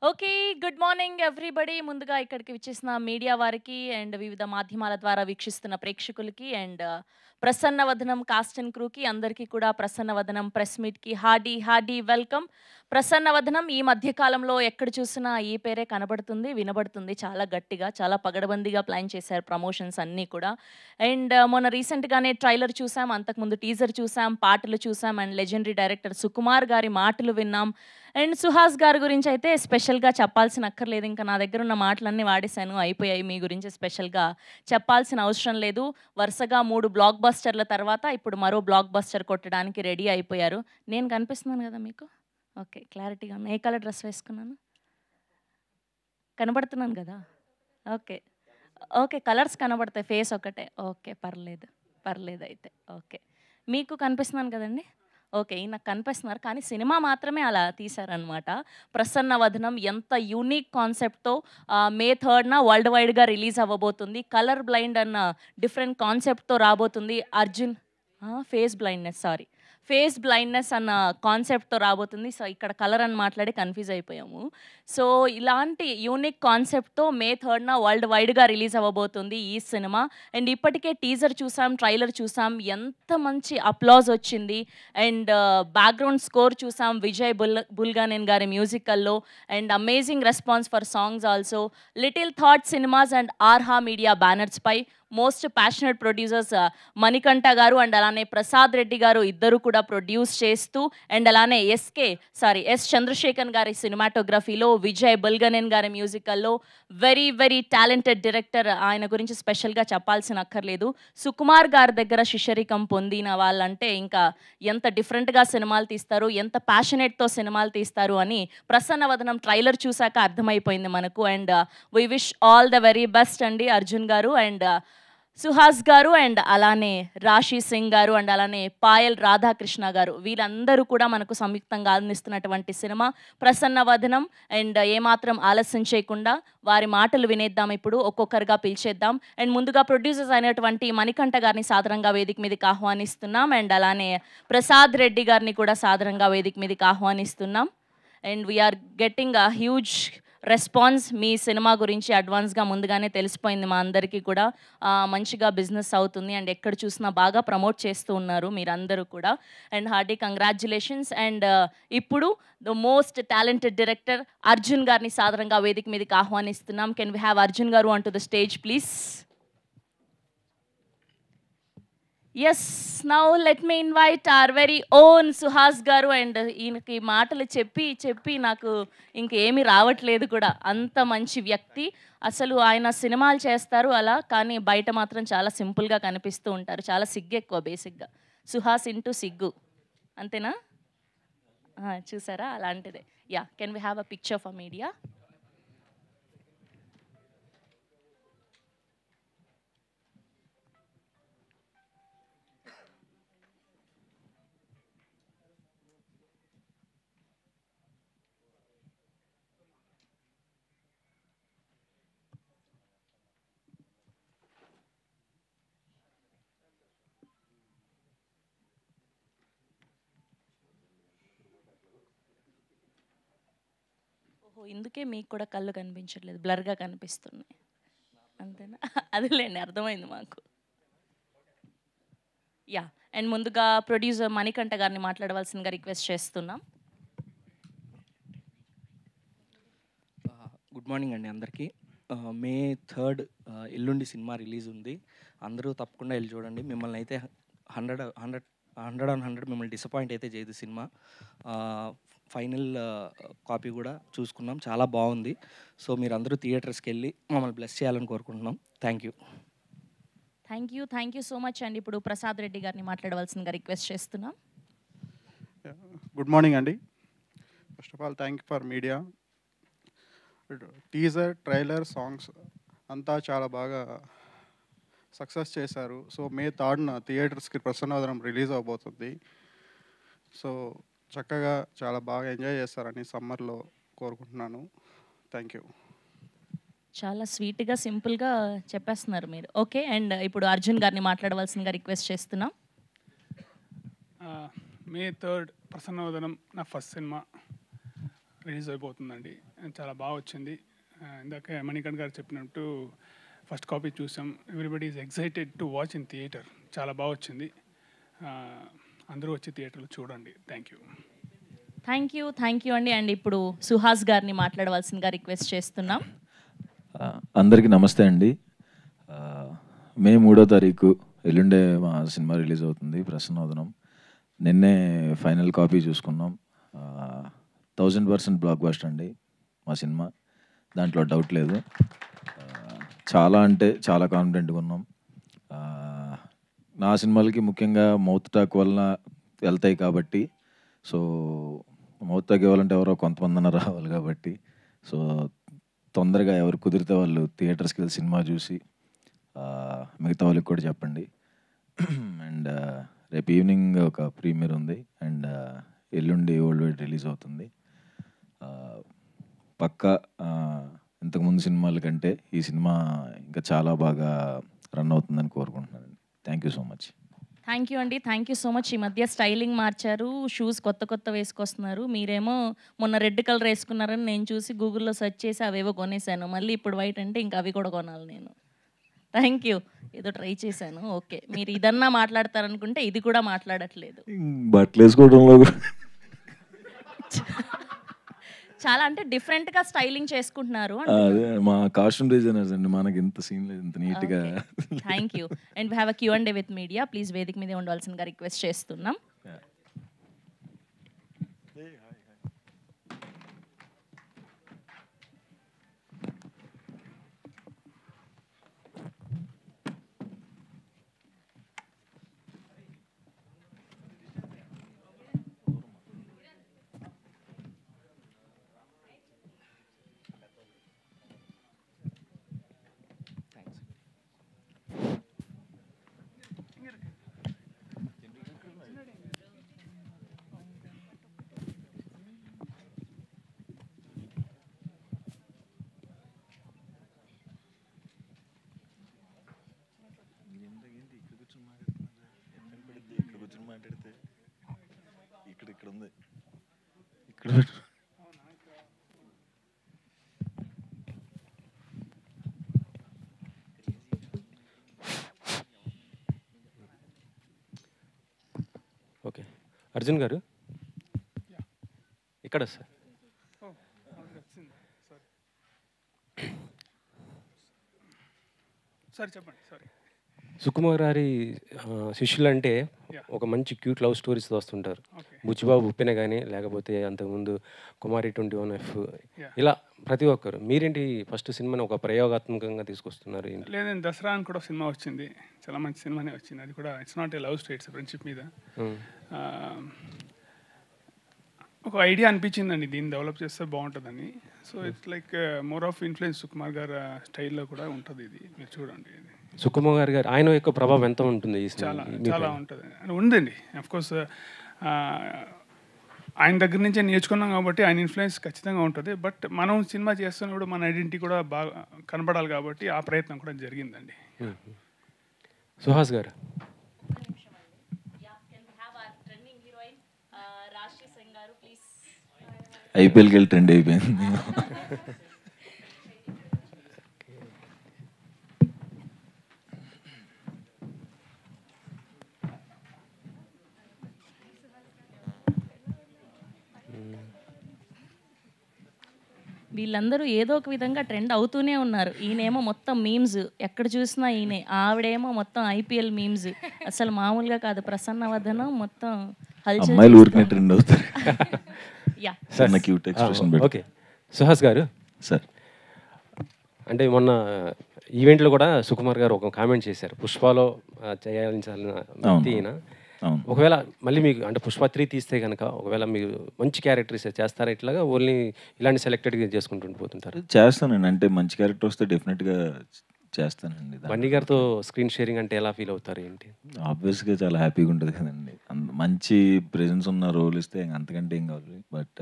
Okay. Good morning everybody. ముందుగా ఇక్కడికి విచ్చేసిన మీడియా వారికి అండ్ వివిధ మాధ్యమాల ద్వారా వీక్షిస్తున్న ప్రేక్షకులకి అండ్ ప్రసన్నవదనం కాస్ట్ అండ్ క్రూకి అందరికీ కూడా ప్రసన్నవదనం ప్రెస్ మీట్‌కి హార్డీ వెల్కమ్. ప్రసన్నవదనం ఈ మధ్య కాలంలో ఎక్కడ చూసినా ఈ పేరే కనబడుతుంది, వినబడుతుంది చాలా గట్టిగా. చాలా పగడ్బందీగా ప్లాన్ చేశారు ప్రమోషన్స్ అన్నీ కూడా. అండ్ మొన్న రీసెంట్‌గానే ట్రైలర్ చూసాం. అంతకుముందు టీజర్ చూసాం, పాటలు చూసాం అండ్ లెజెండరీ డైరెక్టర్ సుకుమార్ గారి మాటలు విన్నాం. అండ్ సుహాస్ గారి గురించయితే స్పెషల్‌గా చెప్పాల్సిన అక్కర్లేదు. ఇంకా నా దగ్గరున్న మాటలన్నీ వాడేశాను. అయిపోయాయి. మీ గురించి స్పెషల్‌గా చెప్పాల్సిన అవసరం లేదు. వరుసగా 3 బ్లాక్ బస్టర్‌ల తర్వాత ఇప్పుడు మరో బ్లాక్ బస్టర్ కొట్టడానికి రెడీ అయిపోయారు. నేను కనిపిస్తున్నాను గదా మీకు? ఓకే. క్లారిటీగా ఉన్నా. ఏ కలర్ డ్రెస్ వేసుకున్నాను? కనబడుతున్నాను గదా! ఓకే. ఓకే. కలర్స్ కనబడతాయి. ఫేస్ ఒకటే. ఓకే. పర్లేదయితే. ఓకే. మీకు కనిపిస్తున్నాను కదండీ! ఓకే. ఈయన కనిపిస్తున్నారు. కానీ సినిమా మాత్రమే అలా తీశారనమాట. 'ప్రసన్నవదనం' ఎంత యూనిక్ కాన్సెప్ట్‌తో మే 3న వరల్డ్ వైడ్‌గా రిలీజ్ అవ్వబోతుంది. కలర్ బ్లైండ్ అన్న డిఫరెంట్ కాన్సెప్ట్‌తో రాబోతుంది. Face blindness sorry. Face blindness అన్న కాన్సెప్ట్‌తో రాబోతుంది. సో, ఇక్కడ కలర్ అని మాట్లాడి కన్‌ఫ్యూజ్ అయిపోయాము. సో, ఇలాంటి యూనిక్ కాన్సెప్ట్‌తో మే 3న వరల్డ్ వైడ్‌గా రిలీజ్ అవ్వబోతుంది ఈ సినిమా. అండ్ ఇప్పటికే టీజర్ చూసాం, ట్రైలర్ చూసాం. ఎంత మంచి అప్లాజ్ వచ్చింది. అండ్ బ్యాక్‌గ్రౌండ్ స్కోర్ చూసాం. విజయ్ బుల్గనేన్ గారి మ్యూజికల్‌లో and amazing response for songs also. Little Thought Cinemas and Arha Media బ్యానర్స్‌పై మోస్ట్ ప్యాషనేట్ ప్రొడ్యూసర్స్ మణికంఠ గారు అండ్ అలానే ప్రసాద్ రెడ్డి గారు ఇద్దరు కూడా ప్రొడ్యూస్ చేస్తూ అండ్ అలానే ఎస్ చంద్రశేఖర్ గారి సినిమాటోగ్రఫీలో విజయ్ బుల్గనేన్ గారి మ్యూజికల్లో వెరీ టాలెంటెడ్ డైరెక్టర్. ఆయన గురించి స్పెషల్‌గా చెప్పాల్సిన అక్కర్లేదు. సుకుమార్ గారి దగ్గర శిష్యరికం పొందిన వాళ్ళంటే ఇంకా ఎంత డిఫరెంట్‌గా సినిమాలు తీస్తారు, ఎంత ప్యాషనేట్‌తో సినిమాలు తీస్తారు అని ప్రసన్నవదనం ట్రైలర్ చూసాక అర్థమైపోయింది మనకు. And we wish all the very best అండి అర్జున్ గారు అండ్ సుహాస్ గారు అండ్ అలానే రాశి సింగ్ గారు అండ్ అలానే పాయల్ రాధాకృష్ణ గారు వీళ్ళందరూ కూడా మనకు సంయుక్తంగా అందిస్తున్నటువంటి సినిమా ప్రసన్నవదనం. అండ్ ఏమాత్రం ఆలస్యం చేయకుండా వారి మాటలు వినేద్దాం. ఇప్పుడు ఒక్కొక్కరుగా పిలిచేద్దాం. అండ్ ముందుగా ప్రొడ్యూసర్స్ అయినటువంటి మణికంఠ గారిని సాదరంగా వేదిక మీదకి ఆహ్వానిస్తున్నాం. అండ్ అలానే ప్రసాద్ రెడ్డి గారిని కూడా సాదరంగా వేదిక మీదకి ఆహ్వానిస్తున్నాం. And we're getting a huge response. మీ సినిమా గురించి అడ్వాన్స్‌గా ముందుగానే తెలిసిపోయింది మా అందరికీ కూడా. మంచిగా బిజినెస్ అవుతుంది అండ్ ఎక్కడ చూసినా బాగా ప్రమోట్ చేస్తూ ఉన్నారు మీరందరూ కూడా. And hearty congratulations. అండ్ ఇప్పుడు the most talented director Arjun గారిని సాదరంగా వేదిక మీదకి ఆహ్వానిస్తున్నాం. కెన్ వి హావ్ అర్జున్ గారు on to the stage please? Yes. Now let me invite our very own Suhas గారు. అండ్ ఈయనకి మాటలు చెప్పి నాకు ఇంకేమీ రావట్లేదు కూడా. అంత మంచి వ్యక్తి. అసలు ఆయన సినిమాలు చేస్తారు అలా, కానీ బయట మాత్రం చాలా సింపుల్‌గా కనిపిస్తూ ఉంటారు. చాలా సిగ్గెక్కువ బేసిక్‌గా. సుహాస్ ఇంటూ సిగ్గు. అంతేనా? చూసారా? అలాంటిదే. Yeah! Can we have a picture for media? ఓహో! ఇందుకే మీకు కూడా కళ్ళు కనిపించట్లేదు. బ్లర్‌గా కనిపిస్తున్నాయి. అంతేనా? అదేలెండి అర్థమైంది మాకు. యాహ్! అండ్ ముందుగా ప్రొడ్యూసర్ మణికంఠ గారిని మాట్లాడవలసిందిగా రిక్వెస్ట్ చేస్తున్నాం. గుడ్ మార్నింగ్ అండి అందరికీ. మే 3 ఎల్లుండి సినిమా రిలీజ్ ఉంది. అందరూ తప్పకుండా ఎళ్లి చూడండి. మిమ్మల్ని అయితే 100 100 100 ఆన్ 100 మిమ్మల్ని డిసప్పాయింట్ అయితే చేయదు సినిమా. ఫైనల్ కాపీ కూడా చూసుకున్నాం. చాలా బాగుంది. సో మీరందరూ థియేటర్స్‌కెళ్ళి మమ్మల్ని బ్లెస్ చేయాలని కోరుకుంటున్నాం. Thank you. Thank you so much అండి. ఇప్పుడు ప్రసాద్ రెడ్డి గారిని మాట్లాడవలసిందిగా రిక్వెస్ట్ చేస్తున్నాం. గుడ్ మార్నింగ్ అండి. First of all thank you for media. Teaser, trailer, songs అంతా చాలా బాగా సక్సెస్ చేశారు. సో మే 3న థియేటర్స్కి ప్రసన్నవదనం రిలీజ్ అవబోతుంది. సో చక్కగా చాలా బాగా ఎంజాయ్ చేస్తారని సమ్మర్లో కోరుకుంటున్నాను. Thank you. చాలా స్వీట్‌గా, సింపుల్‌గా చెప్పేస్తున్నారు మీరు. ఓకే. అండ్ ఇప్పుడు అర్జున్ గారిని మాట్లాడవలసిందిగా రిక్వెస్ట్ చేస్తున్నాం. మే 3 ప్రసన్నవదనం నా ఫస్ట్ సినిమా. రిలీజ్ అయిపోతుందండి. చాలా బాగా వచ్చింది. ఇందాక మణికంఠ గారు చెప్పినట్టు ఫస్ట్ కాపీ చూసాం. Everybody is excited to watch in theatre. చాలా బాగా వచ్చింది. అందరూ వచ్చి థియేటర్లో చూడండి. Thank you. థ్యాంక్ యూ అండి. అండ్ ఇప్పుడు సుహాస్ గారిని మాట్లాడవలసిందిగా రిక్వెస్ట్ చేస్తున్నాం. అందరికీ నమస్తే అండి. మే 3వ తారీఖు ఎల్లుండే మా సినిమా రిలీజ్ అవుతుంది, ప్రసన్నవదనం. నిన్నే ఫైనల్ కాపీ చూసుకున్నాం. 1000% బ్లాక్ బస్టర్ అండి మా సినిమా, దాంట్లో డౌట్ లేదు. చాలా అంటే చాలా కాన్ఫిడెంట్గా ఉన్నాం. నా సినిమాలకి ముఖ్యంగా మౌత్ టాక్ వలన వెళ్తాయి కాబట్టి, సో మౌత్ టాక్ ఇవ్వాలంటే ఎవరో కొంతమంది రావాలి కాబట్టి, సో తొందరగా ఎవరు కుదిరితే వాళ్ళు థియేటర్స్కి వెళ్ళి సినిమా చూసి మిగతా వాళ్ళకి కూడా చెప్పండి. అండ్ రేపు ఈవినింగ్ ఒక ప్రీమియర్ ఉంది, అండ్ ఎల్లుండి వరల్డ్ వైడ్ రిలీజ్ అవుతుంది. పక్కా ఇంతకుముందు సినిమాల కంటే ఈ సినిమా ఇంకా చాలా బాగా రన్ అవుతుందని కోరుకుంటున్నానండి. Thank you so much. Thank you అండి. Thank you so much. ఈ మధ్య స్టైలింగ్ మార్చారు, షూస్ కొత్త వేసుకొస్తున్నారు. మీరేమో మొన్న రెడ్ కలర్ వేసుకున్నారని నేను చూసి గూగుల్లో సెర్చ్ చేసి అవేవో కొనేసాను. మళ్ళీ ఇప్పుడు వైట్ అంటే ఇంకా అవి కూడా కొనాలి నేను. Thank you. ఏదో ట్రై చేశాను. ఓకే, మీరు ఇదన్నా మాట్లాడతారనుకుంటే ఇది కూడా మాట్లాడట్లేదు. బట్టలు వేసుకోవడంలో చాలా అంటే డిఫరెంట్గా స్టైలింగ్ చేసుకుంటున్నారు. అదే మా కాస్ట్యూమ్ డిజైనర్స్ అండి, మనకి ఇంత సీన్ లేదు, ఇంత నీట్గా. Thank you. And we have a Q&A with media. Please వేదిక మీద ఉండవలసిందిగా రిక్వెస్ట్ చేస్తున్నాం. ఇక్కడ ఉంది, ఇక్కడ ఓకే. అర్జున్ గారు ఇక్కడ సార్. సార్ చెప్పండి. సారీ. సుకుమార్ గారి శిష్యులు అంటే ఒక మంచి క్యూట్ లవ్ స్టోరీస్తో వస్తుంటారు. బుచ్చిబాబు ఉప్పెన కానీ, లేకపోతే అంతకుముందు కుమారి 21F, ఇలా ప్రతి ఒక్కరు. మీరేంటి ఫస్ట్ సినిమాని ఒక ప్రయోగాత్మకంగా తీసుకొస్తున్నారు ఏంటి? లేదండి, దసరా అని కూడా సినిమా వచ్చింది, చాలా మంచి సినిమానే వచ్చింది. అది కూడా it's not a love story, it's friendship మీద. ఒక ఐడియా అనిపించిందండి, దీన్ని డెవలప్ చేస్తే బాగుంటుందని. So it's like more of influence Sukumar గారి స్టైల్లో కూడా ఉంటుంది. ఇది మీరు చూడండి. ఇది సుకుమార్ గారు ఆయన యొక్క ప్రభావం ఎంత ఉంటుంది ఈ చాలా చాలా ఉంటుంది అని ఉందండి. అఫ్కోర్స్ ఆయన దగ్గర నుంచే నేర్చుకున్నాం కాబట్టి ఆయన ఇన్ఫ్లుయెన్స్ ఖచ్చితంగా ఉంటుంది. బట్ మనం సినిమా చేస్తున్నప్పుడు మన ఐడెంటిటీ కూడా బాగా కనబడాలి కాబట్టి ఆ ప్రయత్నం కూడా జరిగిందండి. సుహాస్ గారు. ఐపీఎల్కి వెళ్ళి ట్రెండ్ అయిపోయింది. వీళ్ళందరూ ఏదో ఒక విధంగా ట్రెండ్ అవుతూనే ఉన్నారు. ఈయనేమో మొత్తం మీమ్స్, ఎక్కడ చూసినా ఈయనే. ఆవిడేమో మొత్తం ఐపీఎల్ మీమ్స్. అసలు మామూలుగా కాదు. ప్రసన్నవదనం మొత్తం అమ్మాయిలు ఊరికనే ట్రెండ్ అవుతారు. ఓకే. సుహాస్ గారు సార్, అంటే మొన్న ఈవెంట్లో కూడా సుకుమార్ గారు ఒక కామెంట్ చేశారు, పుష్పలో చేయాల్సిన వ్యక్తి ఈయన. ఒకవేళ మళ్ళీ మీకు అంటే పుష్ప 3 తీస్తే కనుక ఒకవేళ మీరు మంచి క్యారెక్టర్స్ చేస్తారా, ఇట్లాగా ఓన్లీ ఇలాంటి సెలెక్టెడ్గా చేసుకుంటూ పోతుంటారు? చేస్తానండి, అంటే మంచి క్యారెక్టర్ వస్తే డెఫినెట్గా చేస్తానండి. బన్నీ గారితో స్క్రీన్ షేరింగ్ అంటే ఎలా ఫీల్ అవుతారు ఏంటి? ఆబ్వియస్గా చాలా హ్యాపీగా ఉంటుంది కదండి. మంచి ప్రెజెన్స్ ఉన్న రోల్ ఇస్తే అంతకంటే ఏం కావాలి. బట్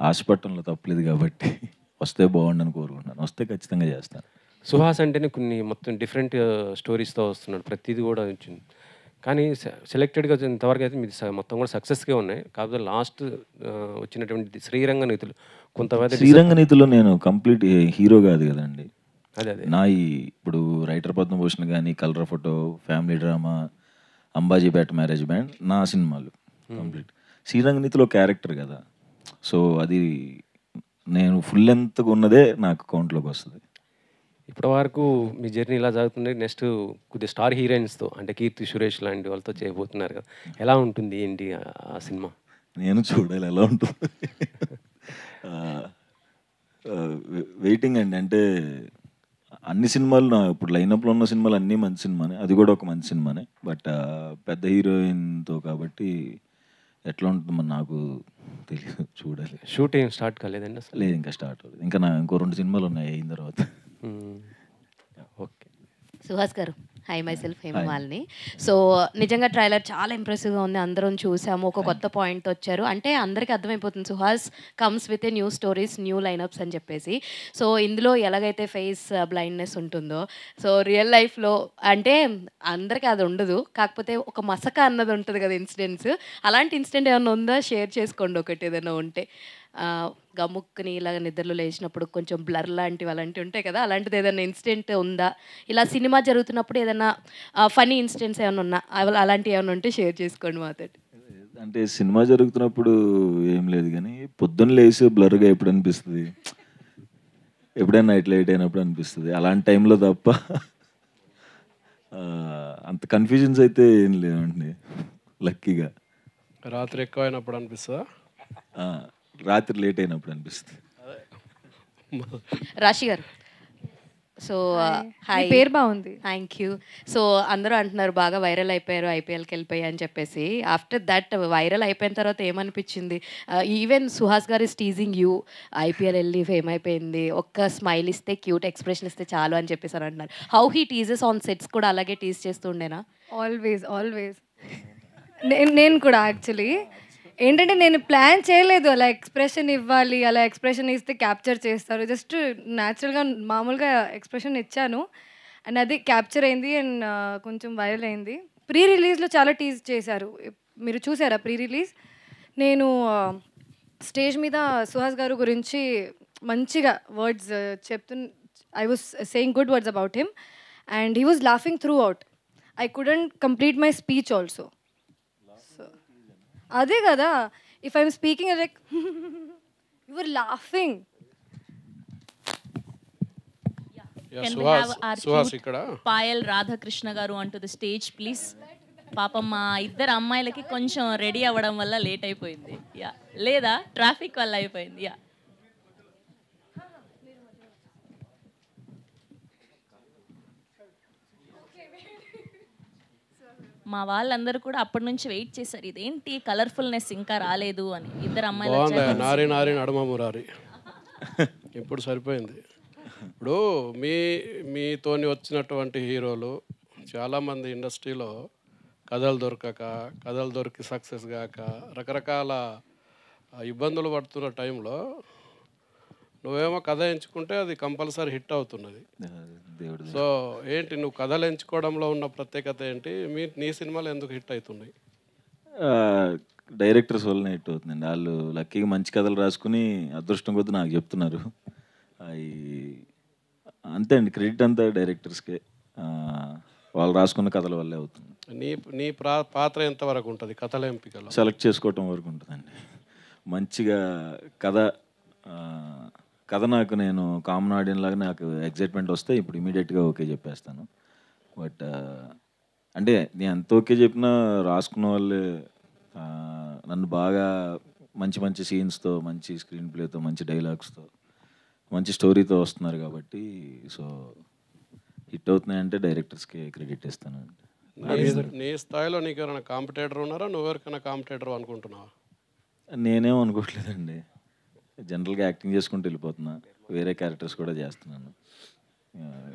ఆశపట్టంలో తప్పలేదు కాబట్టి వస్తే బాగుండని కోరుకుంటున్నాను. వస్తే ఖచ్చితంగా చేస్తాను. సుహాస్ అంటేనే కొన్ని మొత్తం డిఫరెంట్ స్టోరీస్తో వస్తున్నాడు, ప్రతిదీ కూడా వచ్చింది. కానీ సెలెక్టెడ్గా ఇంతవరకు అయితే మీది మొత్తం కూడా సక్సెస్గా ఉన్నాయి. కాకపోతే లాస్ట్ వచ్చినటువంటి శ్రీరంగ నీతులు కొంతమంది శ్రీరంగ నీతిలో నేను కంప్లీట్ హీరో కాదు కదండి. అదే అదే నా ఇప్పుడు రైటర్ పద్మభూషణ్ కానీ, colour photo, family drama, Ambajipeta marriage band నా సినిమాలు కంప్లీట్. శ్రీరంగ నీతిలో క్యారెక్టర్ కదా, సో అది నేను ఫుల్ లెంత్గా ఉన్నదే నాకు కౌంట్లోకి వస్తుంది. ఇప్పటి వరకు మీ జర్నీ ఇలా జరుగుతుంది. నెక్స్ట్ కొద్దిగా స్టార్ హీరోయిన్స్తో అంటే కీర్తి సురేష్ లాంటి వాళ్ళతో చేయబోతున్నారు కదా, ఎలా ఉంటుంది ఏంటి ఆ సినిమా? నేను చూడాలి ఎలా ఉంటుంది. వెయిటింగ్ అండి. అంటే అన్ని సినిమాలు నా ఇప్పుడు లైనప్లో ఉన్న సినిమాలు అన్నీ మంచి సినిమానే, అది కూడా ఒక మంచి సినిమానే. బట్ పెద్ద హీరోయిన్తో కాబట్టి ఎట్లా ఉంటుందో నాకు తెలియదు, చూడాలి. షూటింగ్ స్టార్ట్ కాలేదండి అసలు? లేదు, ఇంకా స్టార్ట్ అవుతుంది. ఇంకా ఇంకో 2 సినిమాలు ఉన్నాయి అయిన తర్వాత. ఓకే. సుహాస్ గారు, hi, myself Hemamalini. So నిజంగా ట్రైలర్ చాలా ఇంప్రెసివ్గా ఉంది, అందరం చూసాము. ఒక కొత్త పాయింట్ వచ్చారు అంటే అందరికీ అర్థమైపోతుంది Suhas comes with a new stories, new line-ups అని చెప్పేసి. సో ఇందులో ఎలాగైతే ఫేస్ బ్లైండ్నెస్ ఉంటుందో, సో రియల్ లైఫ్లో అంటే అందరికీ అది ఉండదు, కాకపోతే ఒక మసక అన్నది ఉంటుంది కదా ఇన్సిడెంట్స్. అలాంటి ఇన్సిడెంట్ ఏమైనా ఉందా? షేర్ చేసుకోండి ఒకటి ఏదైనా ఉంటే. గమ్ముక్కుని ఇలాగ నిద్రలో లేచినప్పుడు కొంచెం బ్లర్ లాంటివి అలాంటివి ఉంటాయి కదా, అలాంటిది ఏదైనా ఇన్సిడెంట్ ఉందా? ఇలా సినిమా జరుగుతున్నప్పుడు ఏదైనా ఫనీ ఇన్సిడెంట్స్ ఏమైనా ఉన్నా, అలాంటివి ఏమైనా ఉంటే షేర్ చేసుకోండి మాతో. అంటే సినిమా జరుగుతున్నప్పుడు ఏం లేదు, కానీ పొద్దున్న లేచి బ్లర్గా ఎప్పుడు అనిపిస్తుంది, ఎప్పుడైనా నైట్ లేట్ అయినప్పుడు అనిపిస్తుంది, అలాంటి టైంలో తప్ప అంత కన్ఫ్యూజన్స్ అయితే ఏం లేవండి. లక్కీగా రాత్రి ఎక్కువైనప్పుడు అనిపిస్తుందా? రాత్రి లేట్ అయినప్పుడు అనిపిస్తుంది. రాశి గారు, సో హాయ్, పేరు బాగుంది. Thank you. సో అందరూ అంటున్నారు బాగా వైరల్ అయిపోయారు, ఐపీఎల్కి వెళ్ళిపోయి అని చెప్పేసి. ఆఫ్టర్ దట్ వైరల్ అయిపోయిన తర్వాత ఏమనిపించింది? ఈవెన్ సుహాస్ గారు ఇస్ టీజింగ్ యూ, ఐపీఎల్ వెళ్ళి ఫేమ్ అయిపోయింది, ఒక్క స్మైల్ ఇస్తే, క్యూట్ ఎక్స్ప్రెషన్ ఇస్తే చాలు అని చెప్పేసి అని అంటున్నారు. హౌ హీ టీజెస్ ఆన్ సెట్స్ కూడా అలాగే టీజ్ చేస్తుండేనా? Always always. నేను కూడా యాక్చువల్లీ ఏంటంటే నేను ప్లాన్ చేయలేదు అలా ఎక్స్ప్రెషన్ ఇవ్వాలి, అలా ఎక్స్ప్రెషన్ ఇస్తే క్యాప్చర్ చేస్తారు. జస్ట్ న్యాచురల్గా మామూలుగా ఎక్స్ప్రెషన్ ఇచ్చాను అండ్ అది క్యాప్చర్ అయింది అండ్ కొంచెం వైరల్ అయింది. ప్రీ రిలీజ్లో చాలా టీజ్ చేశారు, మీరు చూసారా ప్రీ రిలీజ్? నేను స్టేజ్ మీద సుహాస్ గారు గురించి మంచిగా words I was saying good words about him and he was laughing throughout. I couldn't complete my speech also. అదే కదా, if I'm speaking like you are laughing. Can we have our Suhas cute ఇక్కడ పాయల్ రాధాకృష్ణ గారు onto the stage please? పాపం మా ఇద్దరు అమ్మాయిలకి కొంచెం ready అవ్వడం వల్ల లేట్ అయిపోయింది. యా, లేదా ట్రాఫిక్ వల్ల అయిపోయింది. యా, మా వాళ్ళందరూ కూడా అప్పటి నుంచి వెయిట్ చేశారు, ఇదేంటి కలర్ఫుల్నెస్ ఇంకా రాలేదు అని. ఇద్దరు అమ్మాయిలు బాగుంది, వచ్చాక నారి నారి నడుమ మురారి. ఇప్పుడు సరిపోయింది. ఇప్పుడు మీతోని వచ్చినటువంటి హీరోలు చాలామంది ఇండస్ట్రీలో కథలు దొరికి సక్సెస్ కాక రకరకాల ఇబ్బందులు పడుతున్న టైంలో నువ్వేమో కథ ఎంచుకుంటే అది కంపల్సరీ హిట్ అవుతున్నది. సో ఏంటి నువ్వు కథలు ఎంచుకోవడంలో ఉన్న ప్రత్యేకత ఏంటి? నీ సినిమాలు ఎందుకు హిట్ అవుతున్నాయి? డైరెక్టర్స్ వల్లనే హిట్ అవుతుందండి. వాళ్ళు లక్కీగా మంచి కథలు రాసుకుని అదృష్టం కొద్దీ నాకు చెప్తున్నారు. అవి అంతే అండి, క్రెడిట్ అంతా డైరెక్టర్స్కే. వాళ్ళు రాసుకున్న కథల వల్లే అవుతుంది. నీ పాత్ర ఎంతవరకు ఉంటుంది కథల ఎంపికలో? సెలెక్ట్ చేసుకోవటం వరకు ఉంటుందండి. మంచిగా కథ నాకు నేను కామన్ ఆడియన్ లాగా నాకు ఎగ్జైట్మెంట్ వస్తే ఇప్పుడు ఇమీడియట్గా ఓకే చెప్పేస్తాను. బట్ అంటే నేను ఎంత ఓకే చెప్పినా రాసుకున్న వాళ్ళే నన్ను బాగా మంచి మంచి సీన్స్తో, మంచి స్క్రీన్ ప్లేతో, మంచి డైలాగ్స్తో, మంచి స్టోరీతో వస్తున్నారు కాబట్టి సో హిట్ అవుతున్నాయంటే డైరెక్టర్స్కి క్రెడిట్ ఇస్తాను. నీ స్థాయిలో నీకు ఎవరైనా కాంపిటేటర్ ఉన్నారా? నువ్వెవరికైనా కాంపిటేటర్ అనుకుంటున్నావా? నేనేం అనుకోవట్లేదండి, జనరల్గా యాక్టింగ్ చేసుకుంటూ వెళ్ళిపోతున్నా, వేరే క్యారెక్టర్స్ కూడా చేస్తున్నాను.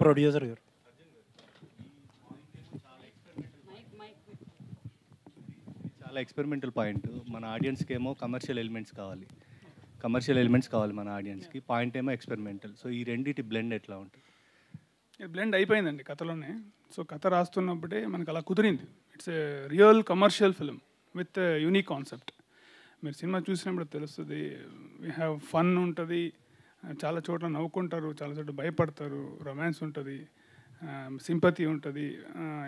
ప్రొడ్యూసర్ గారు, చాలా ఎక్స్పెరిమెంటల్ పాయింట్. మన ఆడియన్స్కి ఏమో కమర్షియల్ ఎలిమెంట్స్ కావాలి మన ఆడియన్స్కి. పాయింట్ ఏమో ఎక్స్పెరిమెంటల్. సో ఈ రెండింటి బ్లెండ్ ఎట్లా ఉంటుంది? బ్లెండ్ అయిపోయిందండి కథలోనే. సో కథ రాస్తున్నప్పుడే మనకు అలా కుదిరింది. It's a real commercial film with unique concept. మీరు సినిమా చూసినప్పుడు తెలుస్తుంది. వీ హ్యావ్ ఫన్ ఉంటుంది, చాలా చోట్ల నవ్వుకుంటారు, చాలా చోట్ల భయపడతారు, రొమాన్స్ ఉంటుంది, సింపతి ఉంటుంది,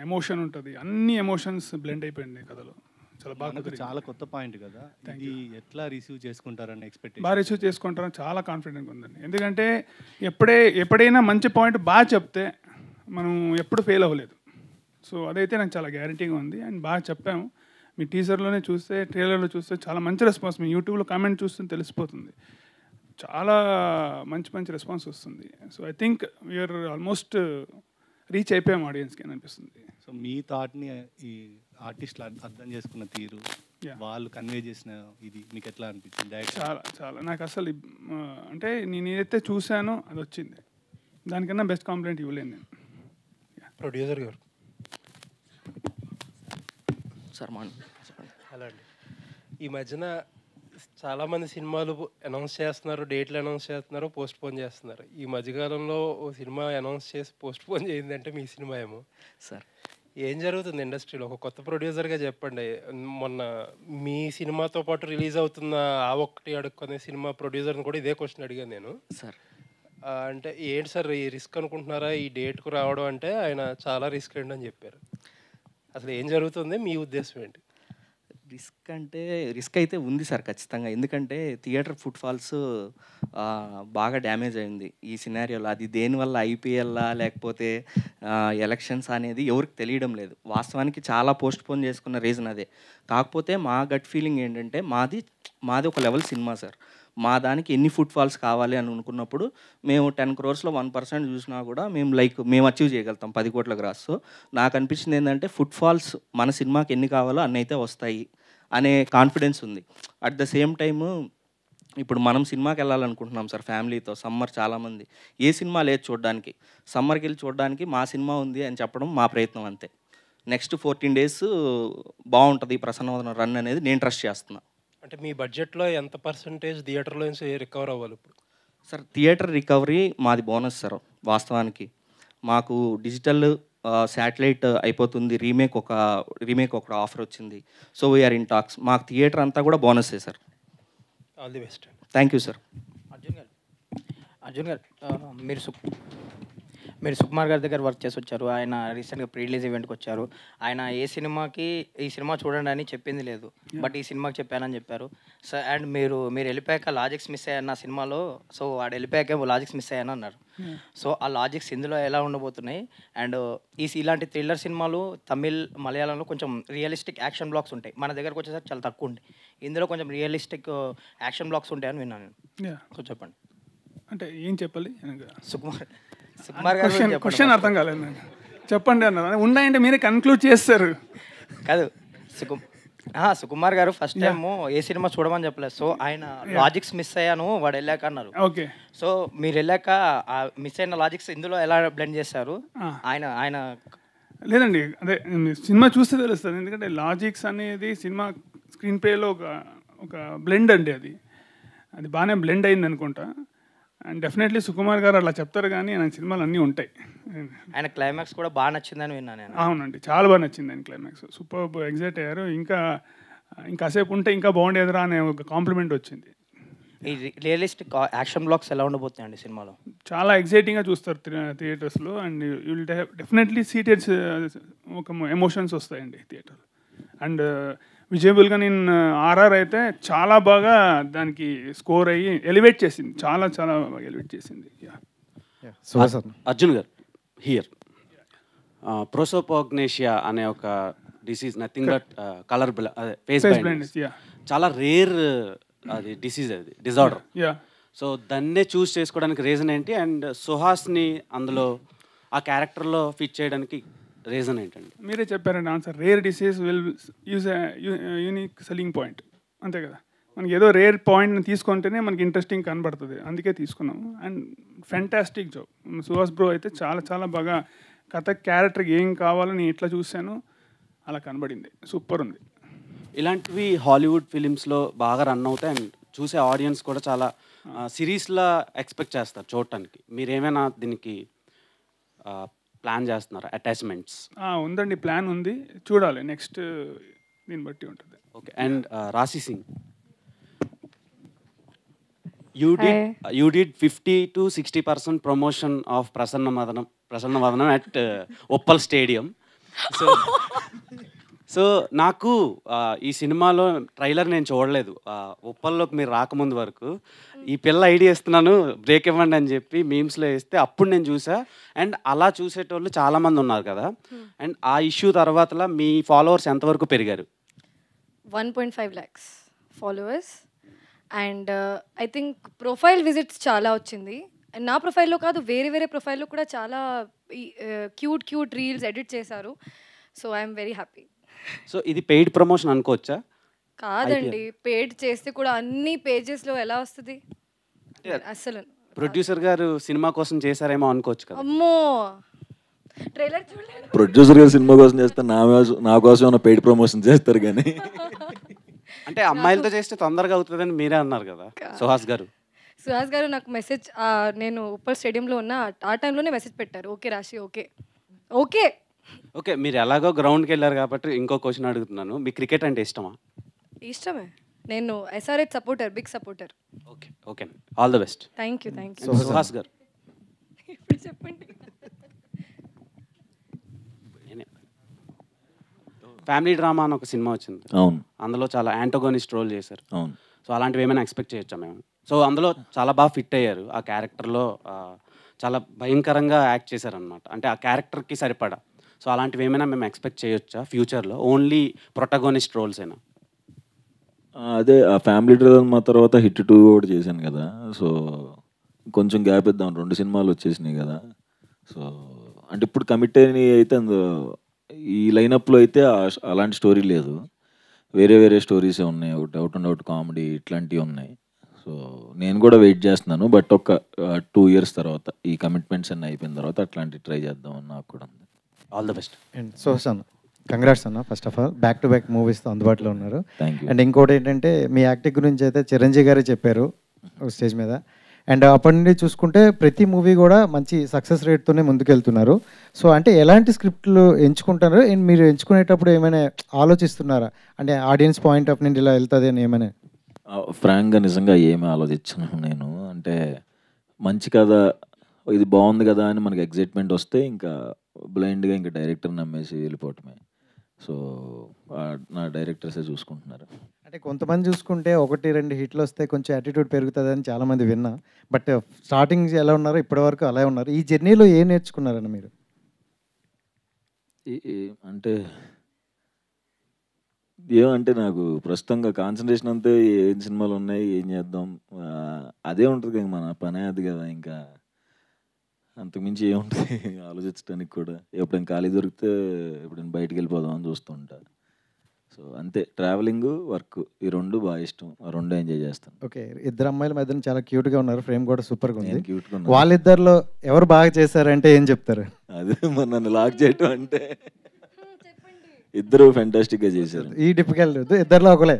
ఎమోషన్ ఉంటుంది. అన్ని ఎమోషన్స్ బ్లెండ్ అయిపోయింది కథలో. చాలా బాగా, చాలా కొత్త పాయింట్ కదా, ఇది ఎట్లా రిసీవ్ చేసుకుంటారని ఎక్స్పెక్ట్ బాగా రిసీవ్ చేసుకుంటారని చాలా కాన్ఫిడెంట్గా ఉందండి. ఎందుకంటే ఎప్పుడైనా మంచి పాయింట్ బాగా చెప్తే మనం ఎప్పుడు ఫెయిల్ అవ్వలేదు. సో అదైతే నాకు చాలా గ్యారంటీగా ఉంది. అండ్ బాగా చెప్పాము. మీ టీజర్లోనే చూస్తే, ట్రైలర్లో చూస్తే చాలా మంచి రెస్పాన్స్. మీ యూట్యూబ్లో కామెంట్ చూస్తే తెలిసిపోతుంది, చాలా మంచి మంచి రెస్పాన్స్ వస్తుంది. So I think we're almost reach అయిపోయాం ఆడియన్స్కి అని అనిపిస్తుంది. సో మీ థాట్ని ఈ ఆర్టిస్టులు అర్థం చేసుకున్న తీరు, వాళ్ళు కన్వే చేసిన ఇది మీకు ఎట్లా అనిపించింది? చాలా చాలా నాకు అసలు అంటే నేను ఏదైతే చూశానో అది వచ్చింది. దానికన్నా బెస్ట్ కాంప్లిమెంట్ ఇవ్వలేను నేను. ప్రొడ్యూసర్ గారు. సార్ హలో అండి. ఈ మధ్యన చాలామంది సినిమాలు అనౌన్స్ చేస్తున్నారు, డేట్లు అనౌన్స్ చేస్తున్నారు, పోస్ట్ పోన్ చేస్తున్నారు. ఈ మధ్యకాలంలో ఓ సినిమా అనౌన్స్ చేసి పోస్ట్ పోన్ చేయిందంటే మీ సినిమా ఏమో సార్. ఏం జరుగుతుంది ఇండస్ట్రీలో? ఒక కొత్త ప్రొడ్యూసర్గా చెప్పండి. మొన్న మీ సినిమాతో పాటు రిలీజ్ అవుతున్న ఆ ఒక్కటి అడుక్కునే సినిమా ప్రొడ్యూసర్ని కూడా ఇదే క్వశ్చన్ అడిగాను నేను సార్. అంటే ఏంటి సార్ ఈ రిస్క్ అనుకుంటున్నారా ఈ డేట్కు రావడం? అంటే ఆయన చాలా రిస్క్ ఏంటి అని చెప్పారు. అసలు ఏం జరుగుతుంది, మీ ఉద్దేశం ఏంటి? రిస్క్ అయితే ఉంది సార్ ఖచ్చితంగా. ఎందుకంటే థియేటర్ ఫుట్ఫాల్స్ బాగా డ్యామేజ్ అయింది ఈ సినారియోలో. అది దేనివల్ల, ఐపీఎల్లా లేకపోతే ఎలక్షన్స్ అనేది ఎవరికి తెలియడం లేదు. వాస్తవానికి చాలా పోస్ట్ పోన్ చేసుకున్న రీజన్ అదే. కాకపోతే మా గట్ ఫీలింగ్ ఏంటంటే మాది ఒక లెవెల్ సినిమా సార్. మా దానికి ఎన్ని ఫుట్ఫాల్స్ కావాలి అని అనుకున్నప్పుడు మేము 10 crores 1% చూసినా కూడా మేము అచీవ్ చేయగలుగుతాం 10 కోట్ల గ్రాస్. సో నాకు అనిపించింది ఏంటంటే ఫుట్ఫాల్స్ మన సినిమాకి ఎన్ని కావాలో అన్ని అయితే వస్తాయి అనే కాన్ఫిడెన్స్ ఉంది. అట్ ద సేమ్ టైము ఇప్పుడు మనం సినిమాకి వెళ్ళాలనుకుంటున్నాం సార్ ఫ్యామిలీతో. సమ్మర్ చాలామంది ఏ సినిమా లేదు చూడడానికి, సమ్మర్కి వెళ్ళి చూడడానికి మా సినిమా ఉంది అని చెప్పడం మా ప్రయత్నం అంతే. నెక్స్ట్ 14 days బాగుంటుంది ప్రసన్నవదనం రన్ అనేది నేను ట్రస్ట్ చేస్తున్నా. అంటే మీ బడ్జెట్లో ఎంత పర్సంటేజ్ థియేటర్లో నుంచి రికవర్ అవ్వాలి ఇప్పుడు? సార్ థియేటర్ రికవరీ మాది బోనస్ సార్. వాస్తవానికి మాకు డిజిటల్ శాటిలైట్ అయిపోతుంది, రీమేక్ ఒక ఆఫర్ వచ్చింది. So we are in talks. మాకు థియేటర్ అంతా కూడా బోనస్సే sir. All the best. Thank you sir. Arjun గారు మీరు సుకుమార్ గారి దగ్గర వర్క్ చేసి వచ్చారు. ఆయన రీసెంట్గా ప్రీ రిలీజ్ ఈవెంట్కి వచ్చారు. ఆయన ఏ సినిమాకి ఈ సినిమా చూడండి అని చెప్పింది లేదు, బట్ ఈ సినిమాకి చెప్పానని చెప్పారు. సో అండ్ మీరు వెళ్ళిపోయాక లాజిక్స్ మిస్ అయ్యాను నా సినిమాలో. సో వాడు వెళ్ళిపోయాక లాజిక్స్ మిస్ అయ్యాను అన్నారు. సో ఆ లాజిక్స్ ఇందులో ఎలా ఉండబోతున్నాయి? అండ్ ఇలాంటి థ్రిల్లర్ సినిమాలు తమిళ్, మలయాళంలో కొంచెం రియలిస్టిక్ యాక్షన్ బ్లాక్స్ ఉంటాయి, మన దగ్గరకు వచ్చేసరికి చాలా తక్కువ ఉంటాయి. ఇందులో కొంచెం రియలిస్టిక్ యాక్షన్ బ్లాక్స్ ఉంటాయని విన్నాను నేను. కొంచెం చెప్పండి. అంటే ఏం చెప్పాలి? సుకుమార్ గారు క్వశ్చన్ అర్థం కాలేదు నాకు. చెప్పండి అన్నారు. ఉన్నాయంటే మీరే కన్క్లూడ్ చేస్తారు. కాదు, సుకుమార్ గారు ఫస్ట్ టైం ఏ సినిమా చూడమని చెప్పలేదు. సో ఆయన లాజిక్స్ మిస్ అయ్యాను వాడు వెళ్ళాక అన్నారు. ఓకే. సో మీరు వెళ్ళాక మిస్ అయిన లాజిక్స్ ఇందులో ఎలా బ్లెండ్ చేస్తారు? ఆయన లేదండి, అదే సినిమా చూస్తే తెలుస్తుంది. ఎందుకంటే లాజిక్స్ అనేది సినిమా స్క్రీన్ ప్లేలో ఒక బ్లెండ్ అండి. అది బాగానే బ్లెండ్ అయింది అనుకుంటా. అండ్ డెఫినెట్లీ సుకుమార్ గారు అలా చెప్తారు, కానీ ఆయన సినిమాలు అన్నీ ఉంటాయి. ఆయన క్లైమాక్స్ కూడా బాగా నచ్చిందని విన్నాను నేను. అవునండి, చాలా బాగా నచ్చింది ఆయన క్లైమాక్స్. సూపర్ ఎగ్జైట్ అయ్యారు. ఇంకాసేపు ఉంటే ఇంకా బాగుండేదిరా అనే ఒక కాంప్లిమెంట్ వచ్చింది. ఈ రియలిస్టిక్ యాక్షన్ బ్లాక్స్ ఎలా ఉండబోతున్నాయండి సినిమాలో? చాలా ఎగ్జైటింగ్గా చూస్తారు థియేటర్స్లో. And you will definitely seated ఒక ఎమోషన్స్ వస్తాయండి థియేటర్. అండ్ విజయబుల్గా నేను ఆర్ఆర్ అయితే చాలా బాగా దానికి స్కోర్ అయ్యి ఎలివేట్ చేసింది, చాలా చాలా బాగా ఎలివేట్ చేసింది. అర్జున్ గారు హియర్ ప్రోసోపోగ్నేషియా అనే ఒక disease, nothing but colour face blindness, చాలా రేర్ అది డిసీజ్, అది డిజార్డర్. సో దాన్నే చూస్ చేసుకోవడానికి రీజన్ ఏంటి? అండ్ సుహాస్ని అందులో ఆ క్యారెక్టర్లో ఫిట్ చేయడానికి రీజన్ ఏంటండి? మీరే చెప్పారండి answer. Rare disease will use unique selling point, అంతే కదా. మనకి ఏదో రేర్ పాయింట్ని తీసుకుంటేనే మనకి ఇంట్రెస్టింగ్ కనబడుతుంది, అందుకే తీసుకున్నాము. And fantastic job Suhas bro అయితే చాలా చాలా బాగా కథ క్యారెక్టర్కి ఏం కావాలని ఎట్లా చూశాను అలా కనబడింది, సూపర్ ఉంది. ఇలాంటివి హాలీవుడ్ ఫిలిమ్స్లో బాగా రన్ అవుతాయి అండ్ చూసే ఆడియన్స్ కూడా చాలా సిరీస్లా ఎక్స్పెక్ట్ చేస్తారు చూడటానికి. మీరేమైనా దీనికి ప్లాన్ చేస్తున్నారు అటాచ్మెంట్స్? ఉందండి, ప్లాన్ ఉంది, చూడాలి నెక్స్ట్ దీన్ని బట్టి ఉంటుంది. ఓకే. అండ్ రాశి Singh, you did 50 to 60% promotion of Prasanna Vadanam at Uppal Stadium. So నాకు ఈ సినిమాలో ట్రైలర్ నేను చూడలేదు. ఉప్పల్లోకి మీరు రాకముందు వరకు ఈ పిల్ల ఐడియా ఇస్తున్నాను బ్రేక్ ఇవ్వండి అని చెప్పి మీమ్స్లో వేస్తే అప్పుడు నేను చూసా. అండ్ అలా చూసేటోళ్ళు చాలామంది ఉన్నారు కదా. అండ్ ఆ ఇష్యూ తర్వాత మీ ఫాలోవర్స్ ఎంతవరకు పెరిగారు? 1.5 lakhs followers. And I think profile visits చాలా వచ్చింది. అండ్ నా ప్రొఫైల్లో కాదు, వేరే వేరే ప్రొఫైల్లో కూడా చాలా క్యూట్ రీల్స్ ఎడిట్ చేశారు. So I'm very happy. So ఇది పెయిడ్ ప్రమోషన్ అనుకోవచ్చా? కాదండి, పెయిడ్ చేస్తే కూడా అన్ని పేజెస్లో ఎలా వస్తుంది అసలు. ప్రొడ్యూసర్ గారు సినిమా కోసం చేశారేమో అనుకోవచ్చు కదా. అమ్మో, ట్రైలర్ చూడలేదు. ప్రొడ్యూసర్ గారు సినిమా కోసం చేస్తారు, నా కోసం ఏమైనా పెయిడ్ ప్రమోషన్ చేస్తారు కానీ. అంటే అమ్మాయిలతో చేస్తే తొందరగా అవుతుందని మీరే అన్నారు కదా సుహాస్ గారు. నాకు మెసేజ్, నేను ఉప్పల్ స్టేడియంలో ఉన్న ఆ టైంలోనే మెసేజ్ పెట్టారు, ఓకే రాశి, ఓకే. ఓకే, మీరు ఎలాగో గ్రౌండ్కి వెళ్ళారు కాబట్టి ఇంకో క్వశ్చన్ అడుగుతున్నాను. మీ క్రికెట్ అంటే ఇష్టమా? ఇష్టమే. నేను SRH supporter, big supporter. Okay, all the best. Thank you. Suhas గారు ఇప్పుడు చెప్పండి. ఫ్యామిలీ డ్రామా అని ఒక సినిమా వచ్చింది. అవును. అందులో చాలా యాంటోగోనిస్ట్ రోల్ చేశారు. అవును. సో అలాంటివి ఏమైనా ఎక్స్పెక్ట్ చేయొచ్చా మేము? సో అందులో చాలా బాగా ఫిట్ అయ్యారు. ఆ క్యారెక్టర్లో చాలా భయంకరంగా యాక్ట్ చేశారనమాట. అంటే ఆ క్యారెక్టర్కి సరిపడా. సో అలాంటివి ఏమైనా మేము ఎక్స్పెక్ట్ చేయొచ్చా ఫ్యూచర్లో? ఓన్లీ ప్రొటగోనిస్ట్ రోల్స్ అయినా? అదే ఆ ఫ్యామిలీ డ్రామా తర్వాత హిట్ 2 కూడా చేశాను కదా. సో కొంచెం గ్యాప్ ఇద్దాం, 2 సినిమాలు వచ్చేసినాయి కదా. సో అంటే ఇప్పుడు కమిట్ అయినవి అయితే ఈ లైనప్లో అయితే అలాంటి స్టోరీ లేదు, వేరే స్టోరీసే ఉన్నాయి. ఒకటి అవుట్ అండ్ అవుట్ కామెడీ ఇట్లాంటివి ఉన్నాయి. సో నేను కూడా వెయిట్ చేస్తున్నాను. బట్ ఒక 2 years తర్వాత ఈ కమిట్మెంట్స్ అన్నీ అయిపోయిన తర్వాత అట్లాంటివి ట్రై చేద్దామని నాకు కూడా ఉంది. All the best. And Sohan, congrats అన్న. First of all back to back మూవీస్తో అందుబాటులో ఉన్నారు. Thank you. అండ్ ఇంకోటి ఏంటంటే మీ యాక్టింగ్ గురించి అయితే చిరంజీవి గారే చెప్పారు స్టేజ్ మీద. అండ్ అప్పటి నుండి చూసుకుంటే ప్రతి మూవీ కూడా మంచి సక్సెస్ రేట్తోనే ముందుకెళ్తున్నారు. సో అంటే ఎలాంటి స్క్రిప్ట్లు ఎంచుకుంటారు? అండ్ మీరు ఎంచుకునేటప్పుడు ఏమైనా ఆలోచిస్తున్నారా? అంటే ఆడియన్స్ పాయింట్ ఆఫ్ నుండి ఇలా వెళ్తుంది అని ఏమైనా? ఫ్రాంక్గా నిజంగా ఏమి ఆలోచించను నేను. అంటే మంచి కదా, ఇది బాగుంది కదా అని మనకి ఎగ్జైట్మెంట్ వస్తే ఇంకా బ్లైండ్గా ఇంకా డైరెక్టర్ నమ్మేసి వెళ్ళిపోవటమే. సో నా డైరెక్టర్సే చూసుకుంటున్నారు. అంటే కొంతమంది చూసుకుంటే 1-2 హిట్లు వస్తే కొంచెం యాటిట్యూడ్ పెరుగుతుంది అని చాలామంది విన్నా. బట్ స్టార్టింగ్ ఎలా ఉన్నారో ఇప్పటివరకు అలా ఉన్నారు. ఈ జర్నీలో ఏం నేర్చుకున్నారని మీరు? అంటే ఏమంటే నాకు ప్రస్తుతంగా కాన్సన్ట్రేషన్ అంతే ఏం సినిమాలు ఉన్నాయి, ఏం చేద్దాం, అదే ఉంటుంది కదా, మన పనే అది కదా. ఇంకా అంతకుమించి ఏముంటుంది ఆలోచించడానికి కూడా. ఎప్పుడైనా ఖాళీ దొరికితే ఎప్పుడైనా బయటికి వెళ్ళిపోదాం అని చూస్తుంటా. సో అంతే, ట్రావెలింగ్, వర్క్, ఈ 2 బాగా ఇష్టం. ఆ 2 ఎంజాయ్ చేస్తాను. ఓకే, 2 అమ్మాయిల మధ్యన చాలా క్యూట్గా ఉన్నారు, ఫ్రేమ్ కూడా సూపర్గా ఉంది. క్యూట్గా ఉన్నారు. వాళ్ళిద్దరిలో ఎవరు బాగా చేశారంటే ఏం చెప్తారు? అదే మరి నన్ను లాక్ చేయటం అంటే ఇద్దరు ఫెంటాస్టిక్గా చేశారు. ఈ డిఫికల్ట్ ఇద్దరిలో ఒకలే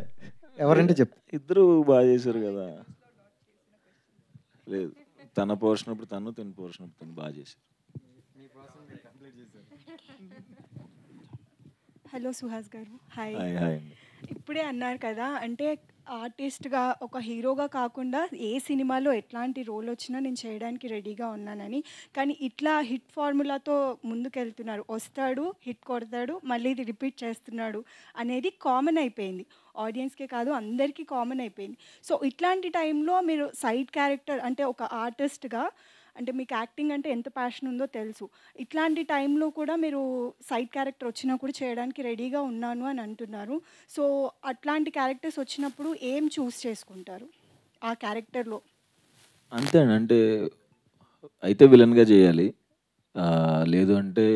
ఎవరంటే చెప్పు. ఇద్దరు బాగా చేశారు కదా. లేదు, తన పోర్షన్ అప్పుడు తను, తన పోర్షన్ అప్పుడు తను బాగా చేశారు. హలో సుహాస్ గారు, హాయ్. హాయ్. ఇప్పుడే అన్నారు కదా, అంటే ఆర్టిస్ట్గా ఒక హీరోగా కాకుండా ఏ సినిమాలో ఎట్లాంటి రోల్ వచ్చినా నేను చేయడానికి రెడీగా ఉన్నానని. కానీ ఇట్లా హిట్ ఫార్ములాతో ముందుకెళ్తున్నారు, వస్తాడు, హిట్ కొడతాడు, మళ్ళీ ఇది రిపీట్ చేస్తున్నాడు అనేది కామన్ అయిపోయింది. ఆడియన్స్కే కాదు, అందరికీ కామన్ అయిపోయింది. సో ఇట్లాంటి టైంలో మీరు సైడ్ క్యారెక్టర్, అంటే ఒక ఆర్టిస్ట్గా, అంటే మీకు యాక్టింగ్ అంటే ఎంత ప్యాషన్ ఉందో తెలుసు, ఇట్లాంటి టైంలో కూడా మీరు సైడ్ క్యారెక్టర్ వచ్చినా కూడా చేయడానికి రెడీగా ఉన్నాను అని అంటున్నారు. సో అట్లాంటి క్యారెక్టర్స్ వచ్చినప్పుడు ఏం చూస్ చేసుకుంటారు ఆ క్యారెక్టర్లో? అంతే అండి, అంటే అయితే విలన్గా చేయాలి, లేదు అంటే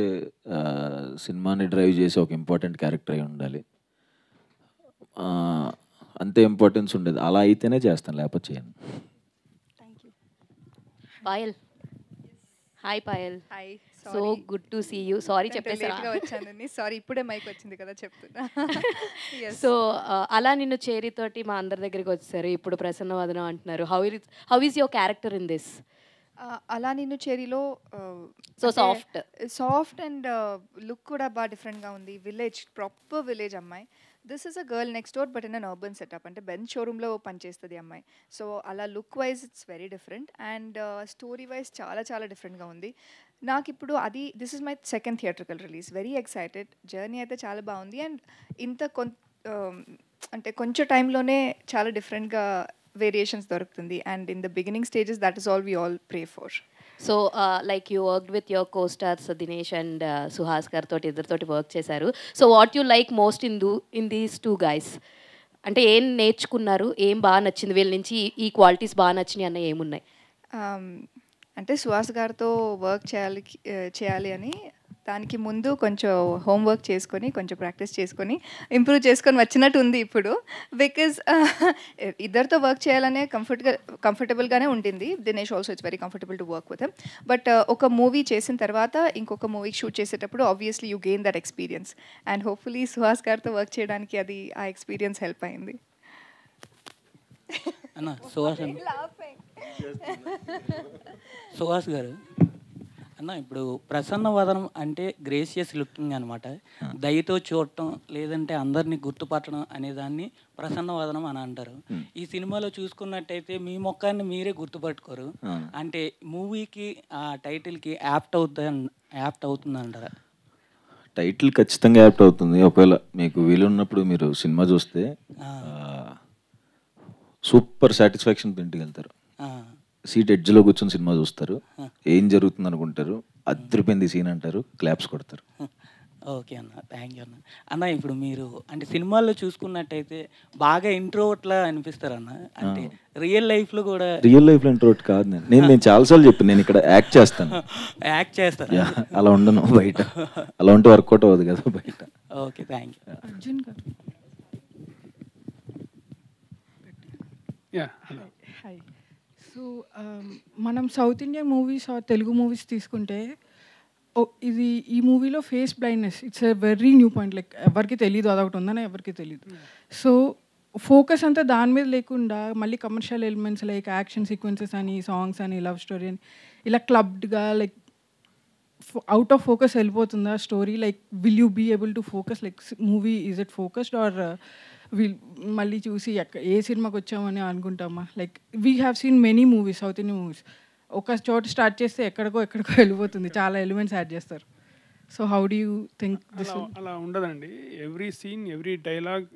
సినిమాని డ్రైవ్ చేసి ఒక ఇంపార్టెంట్ క్యారెక్టర్ అయి ఉండాలి. అంతే ఇంపార్టెన్స్ ఉండేది. అలా అయితేనే చేస్తాను, లేకపోతే చేయను. Payal, hi Payal. Hi, so good to see you. Sorry చెప్పేసారా? వచ్చానండి, సారీ, ఇప్పుడే మైక్ వచ్చింది కదా చెప్తున్నా. సో అలా నిన్ను చేరితోటి మా అందరి దగ్గరికి వచ్చారు. ఇప్పుడు ప్రసన్న వదనం అంటున్నారు. How is your character in this? అలా నిన్ను చేరిలో So soft. Soft and look కూడా బాగా డిఫరెంట్గా ఉంది. విలేజ్, ప్రాపర్ విలేజ్ అమ్మాయి. This is a girl next door but in an urban setup. అంటే బెంచ్ షోరూంలో పనిచేస్తుంది అమ్మాయి. సో అలా look wise it's very different and story wise చాలా చాలా డిఫరెంట్గా ఉంది. నాకు ఇప్పుడు అది this is my second theatrical release. Very excited. Journey అయితే చాలా బాగుంది అండ్ ఇంత అంటే కొంచెం టైంలోనే చాలా డిఫరెంట్గా వేరియేషన్స్ దొరుకుతుంది and in the beginning stages that is all we all pray for. So like you worked with your co-stars Dinesh and Suhas గారితో ఇద్దరితోటి వర్క్ చేశారు. So what you like most in these two guys? అంటే ఏం నేర్చుకున్నారు, ఏం బాగా నచ్చింది వీళ్ళ నుంచి, ఈ క్వాలిటీస్ బాగా నచ్చినాయి అన్న ఏమున్నాయి? అంటే సుహాస్ గారితో వర్క్ చేయాలి అని దానికి ముందు కొంచెం హోంవర్క్ చేసుకొని కొంచెం ప్రాక్టీస్ చేసుకొని ఇంప్రూవ్ చేసుకొని వచ్చినట్టు ఉంది ఇప్పుడు. బికాజ్ ఇద్దరితో వర్క్ చేయాలనే కంఫర్టబుల్గానే ఉంటుంది. Dinesh also it's very comfortable to work with him. But ఒక మూవీ చేసిన తర్వాత ఇంకొక మూవీకి షూట్ చేసేటప్పుడు obviously you gain that experience and hopefully Suhas గారితో వర్క్ చేయడానికి అది ఆ ఎక్స్పీరియన్స్ హెల్ప్ అయింది. సుహాస్ గారు అన్న, ఇప్పుడు ప్రసన్న వదనం అంటే గ్రేషియస్ లుకింగ్ అనమాట. దయతో చూడటం లేదంటే అందరినీ గుర్తుపట్టడం అనే దాన్ని ప్రసన్న వదనం అని అంటారు. ఈ సినిమాలో చూసుకున్నట్టయితే మీ మొక్కాన్ని మీరే గుర్తుపట్టుకోరు. అంటే మూవీకి ఆ టైటిల్కి యాప్ట్ అవుతుంది అంటారా? టైటిల్ ఖచ్చితంగా యాప్ట్ అవుతుంది. ఒకవేళ మీకు వీలున్నప్పుడు మీరు సినిమా చూస్తే సూపర్ సాటిస్ఫాక్షన్ ఇంటికి వెళ్తారు. సీట్ ఎడ్జ్లో కూర్చొని సినిమా చూస్తారు, ఏం జరుగుతుంది అనుకుంటారు, అద్దరిపోయింది సీన్ అంటారు, క్లాప్స్ కొడతారు. ఓకే అన్న, థ్యాంక్ యూ అన్న. అన్న ఇప్పుడు మీరు అంటే సినిమాల్లో చూసుకున్నట్టయితే బాగా ఇంట్రోవర్ట్లా అనిపిస్తారు అన్న. అంటే రియల్ లైఫ్లో కూడా రియల్ లైఫ్లో ఇంట్రోవర్ట్ కాదు నేను చాలాసార్లు చెప్పాను, నేను ఇక్కడ యాక్ట్ చేస్తాను. యాక్ట్ చేస్తాను, అలా ఉండను బయట. అలా ఉంటే వర్కౌట్ అవ్వదు కదా బయట. Okay, thank you. అర్జున్ గారు. హాయ్. సో మనం south Indian movies or Telugu movies తీసుకుంటే ఇది ఈ మూవీలో face blindness it's a very new point. Like ఎవరికి తెలియదు అదొకటి ఉందని ఎవరికి తెలియదు. సో ఫోకస్ అంతా దాని మీద లేకుండా మళ్ళీ commercial elements like action sequences అని, సాంగ్స్ అని, లవ్ స్టోరీ అని ఇలా క్లబ్డ్గా లైక్ అవుట్ ఆఫ్ ఫోకస్ వెళ్ళిపోతుందా story? Like will you be able to focus? Like movie is it focused or మళ్ళీ చూసి ఏ సినిమాకి వచ్చామని అనుకుంటామా? Like we have seen many movies, south Indian movies ఒక చోట స్టార్ట్ చేస్తే ఎక్కడికో వెళ్ళిపోతుంది, చాలా ఎలిమెంట్స్ యాడ్ చేస్తారు. So how do you think this? అలా ఉండదండి. Every scene, every dialogue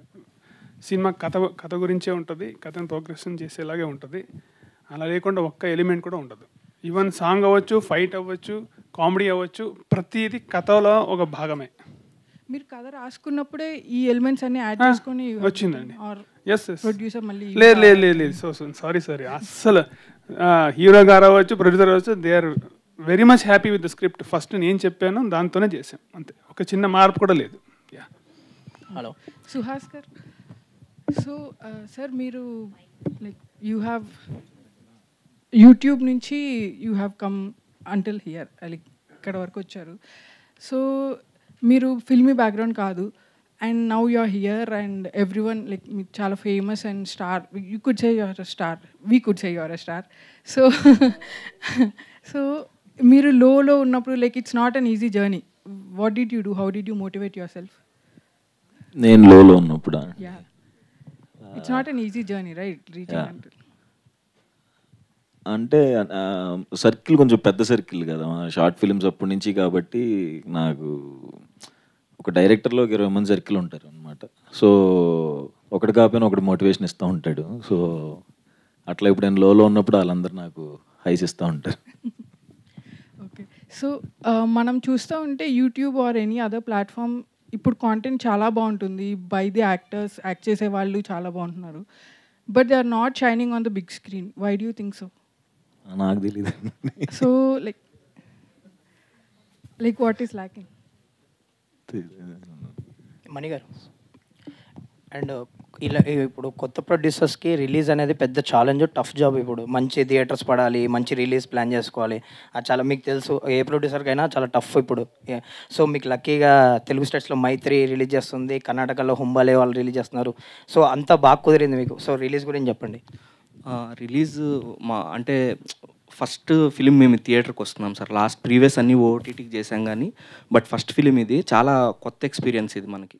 cinema కథ గురించే ఉంటుంది, కథను ప్రోగ్రెషన్ చేసేలాగే ఉంటుంది. అలా లేకుండా ఒక్క ఎలిమెంట్ కూడా ఉండదు. ఈవెన్ సాంగ్ అవ్వచ్చు, ఫైట్ అవ్వచ్చు, కామెడీ అవ్వచ్చు, ప్రతిదీ కథలో ఒక భాగమే. మీరు కథ రాసుకున్నప్పుడే ఈ ఎలిమెంట్స్ అన్ని యాడ్ చేసుకొని వచ్చిందండి. ప్రొడ్యూసర్ మళ్ళీ లేదు సారీ అస్సలు హీరో గారు అవ్వచ్చు, ప్రొడ్యూసర్ అవ్వచ్చు, they are very much happy with the script. First నేను చెప్పాను, దాంతోనే చేసాం, అంతే. ఒక చిన్న మార్పు కూడా లేదు. హలో సుహాస్ గారు. సో సార్ మీరు లైక్ యూ హ్యావ్ యూట్యూబ్ నుంచి you have come until here, like ఇక్కడ వరకు వచ్చారు. సో మీరు ఫిల్మీ బ్యాక్గ్రౌండ్ కాదు and now you are here and everyone like మీరు చాలా famous and star. You could say your a star, we could say your a star. So మీరు లోలో ఉన్నప్పుడు like it's not an easy journey. What did you do? How did you motivate your self? నేను లోలో ఉన్నప్పుడు it's not an easy journey right reaching అంటే circle కొంచెం పెద్ద circle కదా, short films అప్పటి నుంచి. కాబట్టి నాకు ఒక డైరెక్టర్లో 20 మంది సర్కిల్ ఉంటారు అనమాట. సో ఒకటి కాకపోయినా ఒకటి మోటివేషన్ ఇస్తూ ఉంటాడు. సో అట్లా ఇప్పుడు నేను లోలో ఉన్నప్పుడు వాళ్ళందరూ నాకు హైస్ ఇస్తూ ఉంటారు. ఓకే. సో మనం చూస్తూ ఉంటే YouTube or any other platform ఇప్పుడు కాంటెంట్ చాలా బాగుంటుంది, బై ది యాక్టర్స్, యాక్ట్ చేసే వాళ్ళు చాలా బాగుంటున్నారు. But they are not shining on the big screen. Why do you think so? నాకు తెలీదు. So like what is lacking? Mani గారు, అండ్ ఇలా ఇప్పుడు కొత్త ప్రొడ్యూసర్స్కి రిలీజ్ అనేది పెద్ద ఛాలెంజ్, టఫ్ జాబ్. ఇప్పుడు మంచి థియేటర్స్ పడాలి, మంచి రిలీజ్ ప్లాన్ చేసుకోవాలి, అది చాలా మీకు తెలుసు. ఏ ప్రొడ్యూసర్కైనా చాలా టఫ్ ఇప్పుడు. సో మీకు లక్కీగా తెలుగు స్టేట్స్లో మైత్రి రిలీజ్ చేస్తుంది, కర్ణాటకలో హుంబాలే వాళ్ళు రిలీజ్ చేస్తున్నారు. సో అంతా బాగా కుదిరింది మీకు. సో రిలీజ్ గురించి చెప్పండి. రిలీజ్ అంటే ఫస్ట్ ఫిలిం మేము థియేటర్కి వస్తున్నాం సార్. ప్రీవియస్ అన్నీ ఓటీటీకి చేసాం కానీ బట్ ఫస్ట్ ఫిలిం ఇది. చాలా కొత్త ఎక్స్పీరియన్స్ ఇది మనకి.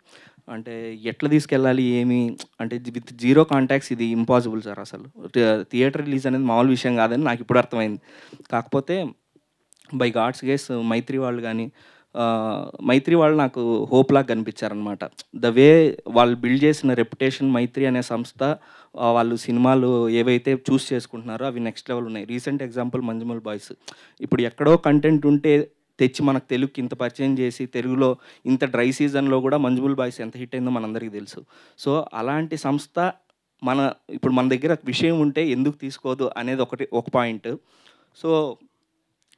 అంటే ఎట్లా తీసుకెళ్ళాలి ఏమి అంటే విత్ జీరో కాంటాక్ట్స్ ఇది ఇంపాసిబుల్ సార్. అసలు థియేటర్ రిలీజ్ అనేది మామూలు విషయం కాదని నాకు ఇప్పుడు అర్థమైంది. కాకపోతే బై గాడ్స్ గేస్ మైత్రి వాళ్ళు కానీ మైత్రి వాళ్ళు నాకు హోప్ లాగా కనిపించారనమాట. ద వే వాళ్ళు బిల్డ్ చేసిన రెప్యుటేషన్ మైత్రి అనే సంస్థ, వాళ్ళు సినిమాలు ఏవైతే చూస్ చేసుకుంటున్నారో అవి నెక్స్ట్ లెవెల్ ఉన్నాయి. Recent example Manjummel boys. ఇప్పుడు ఎక్కడో కంటెంట్ ఉంటే తెచ్చి మనకు తెలుగుకి ఇంత పరిచయం చేసి తెలుగులో ఇంత డ్రై సీజన్లో కూడా మంజుమల్ బాయ్స్ ఎంత హిట్ అయిందో మనందరికీ తెలుసు. సో అలాంటి సంస్థ ఇప్పుడు మన దగ్గర విషయం ఉంటే ఎందుకు తీసుకోదు అనేది ఒక పాయింట్. సో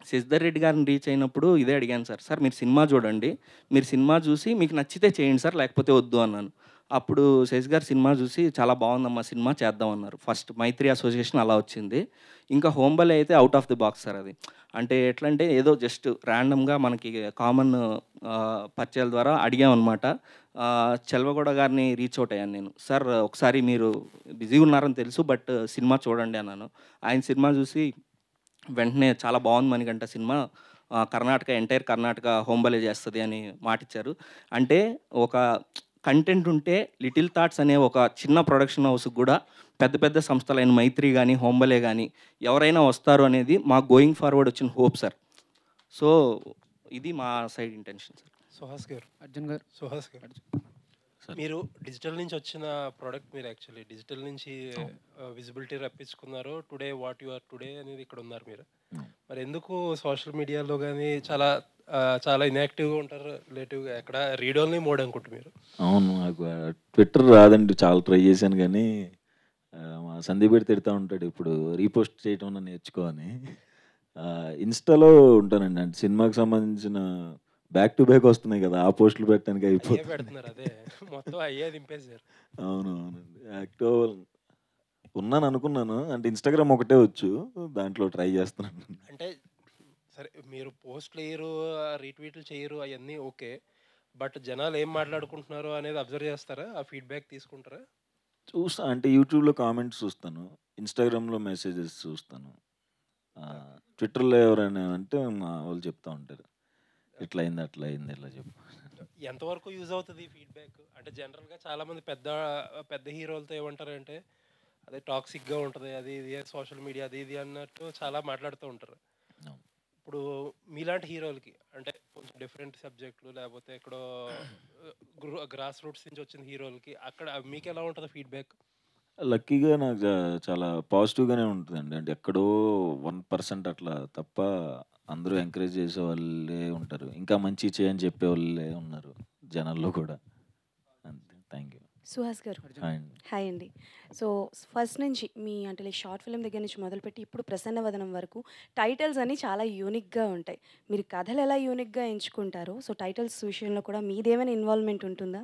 శశిధర్ రెడ్డి గారిని రీచ్ అయినప్పుడు ఇదే అడిగాను సార్. సార్ మీరు సినిమా చూడండి, మీరు సినిమా చూసి మీకు నచ్చితే చేయండి సార్, లేకపోతే వద్దు అన్నాను. అప్పుడు శశి గారు సినిమా చూసి చాలా బాగుందమ్మా సినిమా చేద్దాం అన్నారు. ఫస్ట్ మైత్రి అసోసియేషన్ అలా వచ్చింది. ఇంకా హోంబలే అయితే out of the box sir. అది అంటే ఎట్లా అంటే ఏదో జస్ట్ ర్యాండమ్గా మనకి కామన్ పరిచయాల ద్వారా అడిగామన్నమాట. చెల్వగౌడ గారిని రీచ్ అవుట్ అయ్యాను నేను. సార్ ఒకసారి మీరు బిజీగా ఉన్నారని తెలుసు బట్ సినిమా చూడండి అన్నాను. ఆయన సినిమా చూసి వెంటనే చాలా బాగుంది మణికంఠ సినిమా, ఎంటైర్ కర్ణాటక హోంబలే చేస్తుంది అని మాటిచ్చారు. అంటే ఒక కంటెంట్ ఉంటే లిటిల్ థాట్స్ అనే ఒక చిన్న ప్రొడక్షన్ హౌస్కి కూడా పెద్ద పెద్ద సంస్థలైన మైత్రి కానీ హోంబలే కానీ ఎవరైనా వస్తారు అనేది మా గోయింగ్ ఫార్వర్డ్ వచ్చిన హోప్ సార్. సో ఇది మా సైడ్ ఇంటెన్షన్ సార్. సుహాస్ గారు, అర్జున్ గారు, సుహాస్ గారు, మీరు డిజిటల్ నుంచి వచ్చిన ప్రోడక్ట్, మీరు యాక్చువల్లీ డిజిటల్ నుంచి విజిబిలిటీ రప్పించుకున్నారు. Today what you are today అనేది ఇక్కడ ఉన్నారు మీరు. మరి ఎందుకు సోషల్ మీడియాలో కానీ చాలా ఇన్యాక్టివ్గా ఉంటారు, రిలేటివ్గా ఎక్కడ రీడ్ ఓన్లీ మోడ్ అనుకుంటు మీరు? అవును, నాకు ట్విట్టర్ రాదండి, చాలా ట్రై చేశాను కానీ మా సందీప్ పెట్టి తిడతా ఉంటాడు ఇప్పుడు రీపోస్ట్ చేయటం నేర్చుకోని. ఇన్స్టాలో ఉంటానండి, అంటే సినిమాకి సంబంధించిన బ్యాక్ టు బ్యాక్ వస్తున్నాయి కదా, ఆ పోస్టులు పెట్టడానికి అయిపోతుంది. అవును అవునండి, యాక్టివ్ ఉన్నాను అనుకున్నాను. అంటే ఇన్స్టాగ్రామ్ ఒకటే వచ్చు, దాంట్లో ట్రై చేస్తున్నాను. అంటే సరే, మీరు పోస్ట్లు వేయరు, రీట్వీట్లు చేయరు, అవన్నీ ఓకే. బట్ జనాలు ఏం మాట్లాడుకుంటున్నారు అనేది అబ్జర్వ్ చేస్తారా? ఆ ఫీడ్బ్యాక్ తీసుకుంటారా? చూస్తా, అంటే యూట్యూబ్లో కామెంట్స్ చూస్తాను, ఇన్స్టాగ్రామ్లో మెసేజెస్ చూస్తాను, ట్విట్టర్లో ఎవరైనా అంటే మా వాళ్ళు చెప్తా ఉంటారు ఇట్లా అయింది అట్లా అయింది ఇట్లా చెప్పు. ఎంతవరకు యూజ్ అవుతుంది ఈ ఫీడ్బ్యాక్? అంటే జనరల్గా చాలామంది పెద్ద పెద్ద హీరోలతో ఏమంటారంటే అదే టాక్సిక్గా ఉంటుంది, అది ఇది సోషల్ మీడియా అది ఇది అన్నట్టు చాలా మాట్లాడుతూ ఉంటారు. ఇప్పుడు మీలాంటి హీరోలకి అంటే కొంచెం డిఫరెంట్ సబ్జెక్టులు లేకపోతే ఎక్కడో గ్రాస్ రూట్స్ నుంచి వచ్చిన హీరోలకి అక్కడ మీకు ఎలా ఉంటుంది ఫీడ్బ్యాక్? లక్కీగా నాకు చాలా పాజిటివ్గానే ఉంటుందండి. అంటే ఎక్కడో 1% అట్లా తప్ప అందరూ ఎంకరేజ్ చేసే వాళ్ళే ఉంటారు, ఇంకా మంచి చేయని చెప్పే వాళ్ళే ఉన్నారు జనాల్లో కూడా. అంతే, థ్యాంక్ యూ. సుహాస్ గారు, హాయ్ అండి. సో ఫస్ట్ నుంచి మీ అంటే లైక్ షార్ట్ ఫిల్మ్ దగ్గర నుంచి మొదలుపెట్టి ఇప్పుడు ప్రసన్నవదనం వరకు టైటిల్స్ అన్నీ చాలా యూనిక్గా ఉంటాయి. మీరు కథలు ఎలా యూనిక్గా ఎంచుకుంటారో సో టైటిల్స్ విషయంలో కూడా మీదేమైనా ఇన్వాల్వ్మెంట్ ఉంటుందా?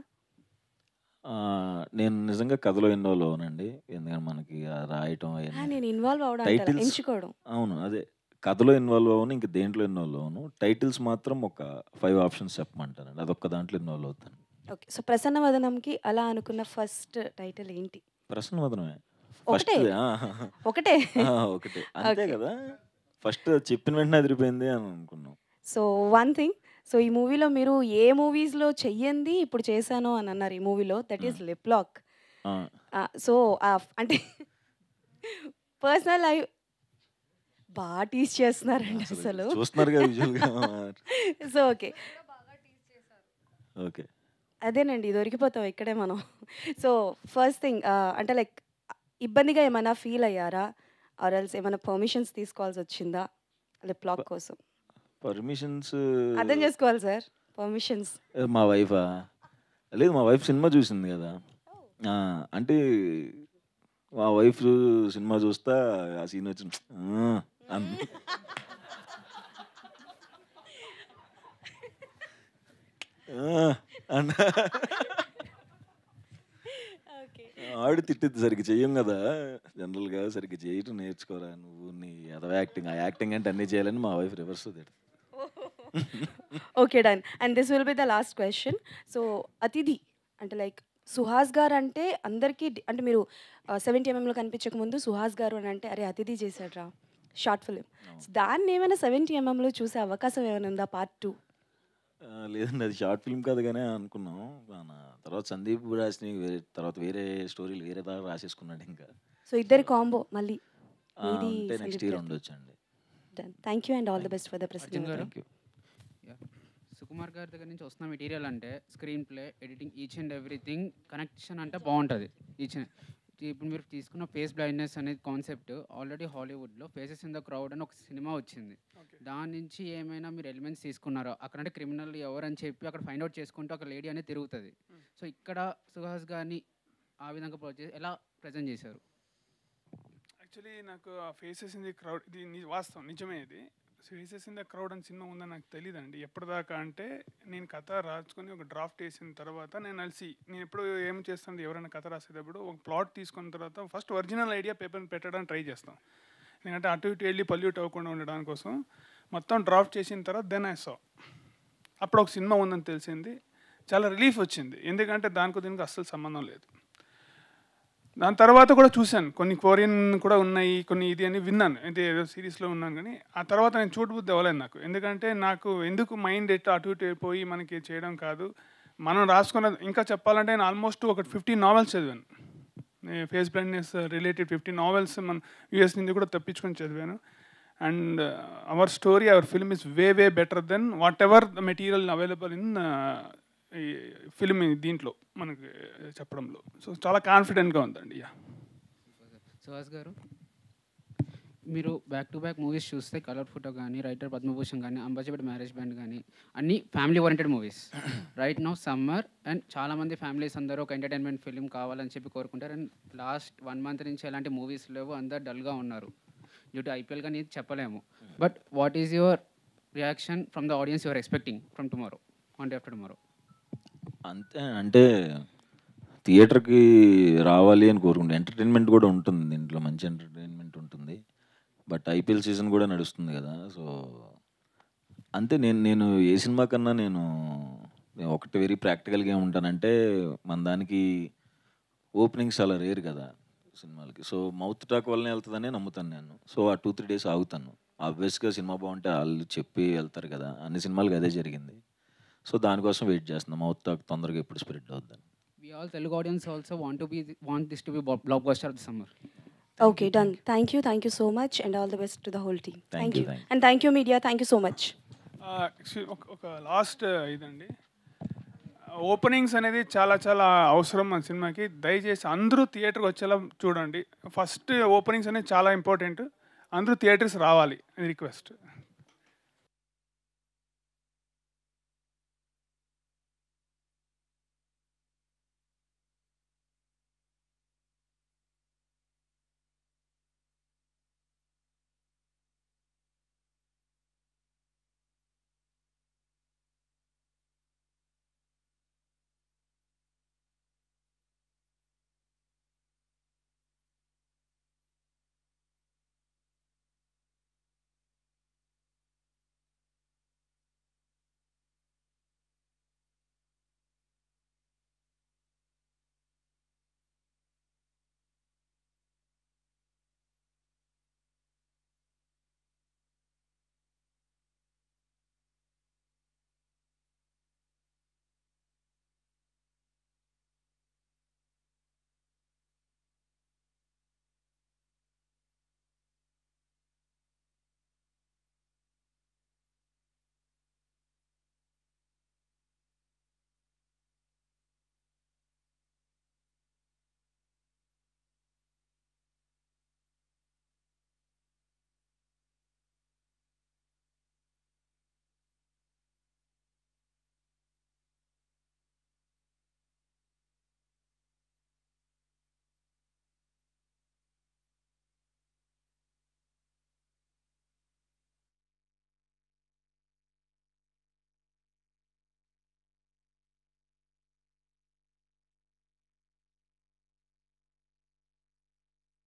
నేను నిజంగా కథలో ఇన్వాల్వ్ అవ్వనండి, ఎందుకంటే మనకి రాయటం నేను ఇన్వాల్వ్ అవడం ఎంచుకోవడం. అవును, అదే కథలో ఇన్వాల్వ్ అవ్వను, ఇంకా దేంట్లో ఇన్వాల్వ్ అవ్వను. టైటిల్స్ మాత్రం ఒక 5 ఆప్షన్స్ చెప్పమంటానండి, అదొక్క దాంట్లో ఇన్వాల్వ్ అవుతాను. ఓకే, సో ప్రసన్నవదనంకి అలా అనుకున్న ఫస్ట్ టైటిల్ ఏంటి? ప్రసన్నవదనమే ఒకటే ఒకటే ఒకటే అంతే కదా, ఫస్ట్ చెప్పిన వెంటనే అదిరిపోయింది అని అనుకున్నాం. సో వన్ థింగ్, సో ఈ మూవీలో మీరు ఏ మూవీస్లో చెయ్యంది ఇప్పుడు చేశాను అని అన్నారు ఈ మూవీలో, that is lip lock. So అంటే పర్సనల్ లైఫ్ బాగా టీస్ చేస్తున్నారండి అసలు, చూస్తున్నారు కదా విజువల్గా. సో ఓకే ఓకే, అదేనండి దొరికిపోతాం ఇక్కడే మనం. సో ఫస్ట్ థింగ్ అంటే లైక్ ఇబ్బందిగా ఏమైనా ఫీల్ అయ్యారా, ఆర్ ఎల్స్ ఏమైనా పర్మిషన్స్ తీసుకోవాల్సి వచ్చిందా లిప్ లాక్ కోసం? పర్మిషన్స్ అర్థం చేసుకోవాలి సార్, పర్మిషన్స్. మా వైఫా? లేదు, మా వైఫ్ సినిమా చూసింది కదా, అంటే మా వైఫ్ సినిమా చూస్తా ఆ సీన్ వచ్చి ఆవిడ తిట్టిద్ది, సరిగ్గా చెయ్యం కదా జనరల్గా, సరిగ్గా చేయటం నేర్చుకోరా నువ్వు, నీ అదవ యాక్టింగ్, ఆ యాక్టింగ్ అంటే అన్నీ చేయాలని మా వైఫ్ రివర్స్ తిడుతుంది. Okay done, and this will be the last question. So అతిథి అంటే లైక్ సుహాస్ గారు అంటే అందరికీ అంటే మీరు 70mm కనిపించక ముందు సుహాస్ గారు అని అంటే అరే అతిథి చేశాడ్రా, షార్ట్ ఫిలిం. దాన్ని ఏమైనా 70mm చూసే అవకాశం ఏమైనా ఉందా పార్ట్ 2? లేదండి, అది షార్ట్ ఫిల్మ్ కాదు కానీ అనుకున్నాం. మన తర్వాత సందీప్ రాసిన తర్వాత వేరే స్టోరీలు వేరే దాకా రాసేసుకున్నాడు ఇంకా. సో ఇద్దరి కాంబో మళ్ళీ అంటే నెక్స్ట్ ఇయర్ ఉండొచ్చండి. Thank you and all the best for the president. Thank you. Sukumar గారి దగ్గర నుంచి వస్తున్న మెటీరియల్ అంటే screenplay, editing, each and everything connection అంటే బాగుంటుంది. ఇప్పుడు మీరు తీసుకున్న ఫేస్ బ్లైండ్నెస్ అనేది కాన్సెప్ట్ ఆల్రెడీ హాలీవుడ్లో ఫేసెస్ ఇన్ ద క్రౌడ్ అని ఒక సినిమా వచ్చింది. దాని నుంచి ఏమైనా మీరు ఎలిమెంట్స్ తీసుకున్నారో? అక్కడంటే క్రిమినల్ ఎవరని చెప్పి అక్కడ ఫైండ్ అవుట్ చేసుకుంటూ ఒక లేడీ అనేది తిరుగుతుంది. సో ఇక్కడ సుహాస్ గారిని ఆ విధంగా ఎలా ప్రజెంట్ చేశారు? యాక్చువల్లీ నాకు ఆ ఫేసెస్ ఇన్ ది క్రౌడ్ ఇది వాస్తవం, నిజమే. ఇది ఫేసెస్ ఇన్ ద క్రౌడ్ అని సినిమా ఉందని నాకు తెలియదండి. ఎప్పటిదాకా అంటే నేను కథ రాసుకొని ఒక డ్రాఫ్ట్ వేసిన తర్వాత నేను ఎప్పుడు ఏం చేస్తాను, ఎవరైనా కథ రాసేటప్పుడు ఒక ప్లాట్ తీసుకున్న తర్వాత ఫస్ట్ ఒరిజినల్ ఐడియా పేపర్ని పెట్టడానికి ట్రై చేస్తాం. ఎందుకంటే అటు ఇటు వెళ్ళి పల్యూట్ అవ్వకుండా ఉండడానికి కోసం మొత్తం డ్రాఫ్ట్ చేసిన తర్వాత దెన్ ఐ సా అప్పుడు ఒక సినిమా ఉందని తెలిసింది. చాలా రిలీఫ్ వచ్చింది, ఎందుకంటే దానికి దీనికి అస్సలు సంబంధం లేదు. దాని తర్వాత కూడా చూశాను, కొన్ని కొరియన్ కూడా ఉన్నాయి, కొన్ని ఇది అని విన్నాను, అయితే ఏదో సిరీస్లో ఉన్నాను. కానీ ఆ తర్వాత నేను చూడబుద్ధి అవ్వలేదు నాకు. ఎందుకంటే నాకు ఎందుకు మైండ్ అటు ఇటు పోయి మనకి చేయడం కాదు, మనం రాసుకున్న. ఇంకా చెప్పాలంటే నేను ఆల్మోస్ట్ ఒక 15 novels చదివాను. ఫేస్ బ్లైండ్నెస్ రిలేటెడ్ 15 novels మన యూఎస్ నుంచి కూడా తప్పించుకొని చదివాను. And our story, our film is way better than whatever the material available in ఈ ఫిల్మ్ దీంట్లో మనకి చెప్పడంలో. సో చాలా కాన్ఫిడెంట్గా ఉందండి. సుహాస్ గారు, మీరు బ్యాక్ టు బ్యాక్ మూవీస్ చూస్తే కలర్ ఫోటో కానీ, రైటర్ పద్మభూషణ్ కానీ, అంబాజీపేట మ్యారేజ్ బ్యాండ్ కానీ అన్నీ family oriented movies. Right now summer and చాలామంది ఫ్యామిలీస్ అందరూ ఒక ఎంటర్టైన్మెంట్ ఫిల్మ్ కావాలని చెప్పి కోరుకుంటారు. అండ్ లాస్ట్ 1 month నుంచి ఎలాంటి మూవీస్ లేవు, అందరు డల్గా ఉన్నారు. డ్యూ టు ఐపీఎల్ కానీ చెప్పలేము. But what is your reaction from the audience your expecting from tomorrow, one day after tomorrow? అంతే, అంటే థియేటర్కి రావాలి అని కోరుకుంటే ఎంటర్టైన్మెంట్ కూడా ఉంటుంది దీంట్లో, మంచి ఎంటర్టైన్మెంట్ ఉంటుంది. బట్ ఐపీఎల్ సీజన్ కూడా నడుస్తుంది కదా. సో అంతే, నేను ఏ సినిమా కన్నా నేను ఒకటి వెరీ ప్రాక్టికల్గా ఏముంటానంటే, మన దానికి ఓపెనింగ్స్ చాలా రేర్ కదా సినిమాలకి. సో మౌత్ టాక్ వల్లనే వెళ్తుందనే నమ్ముతాను నేను. సో ఆ 2-3 days ఆగుతాను. ఆబ్వియస్గా సినిమా బాగుంటే వాళ్ళు చెప్పి వెళ్తారు కదా, అన్ని సినిమాలకి అదే జరిగింది. సో దానికోసం వెయిట్ చేస్తున్నాం, మౌత్ టాక్ తొందరగా ఎప్పుడు స్ప్రెడ్ అవుద్దని. We all Telugu audience also want this to be blockbuster of the summer. Okay, done. Thank you so much and all the best to the whole team. Thank you. And thank you media, thank you so much. ఒక last ఇదండి, openings అనేది చాలా చాలా అవసరం మన సినిమాకి. దయచేసి అందరూ థియేటర్కి వచ్చేలా చూడండి. ఫస్ట్ ఓపెనింగ్స్ అనేది చాలా ఇంపార్టెంట్, అందరూ థియేటర్స్ రావాలి, రిక్వెస్ట్.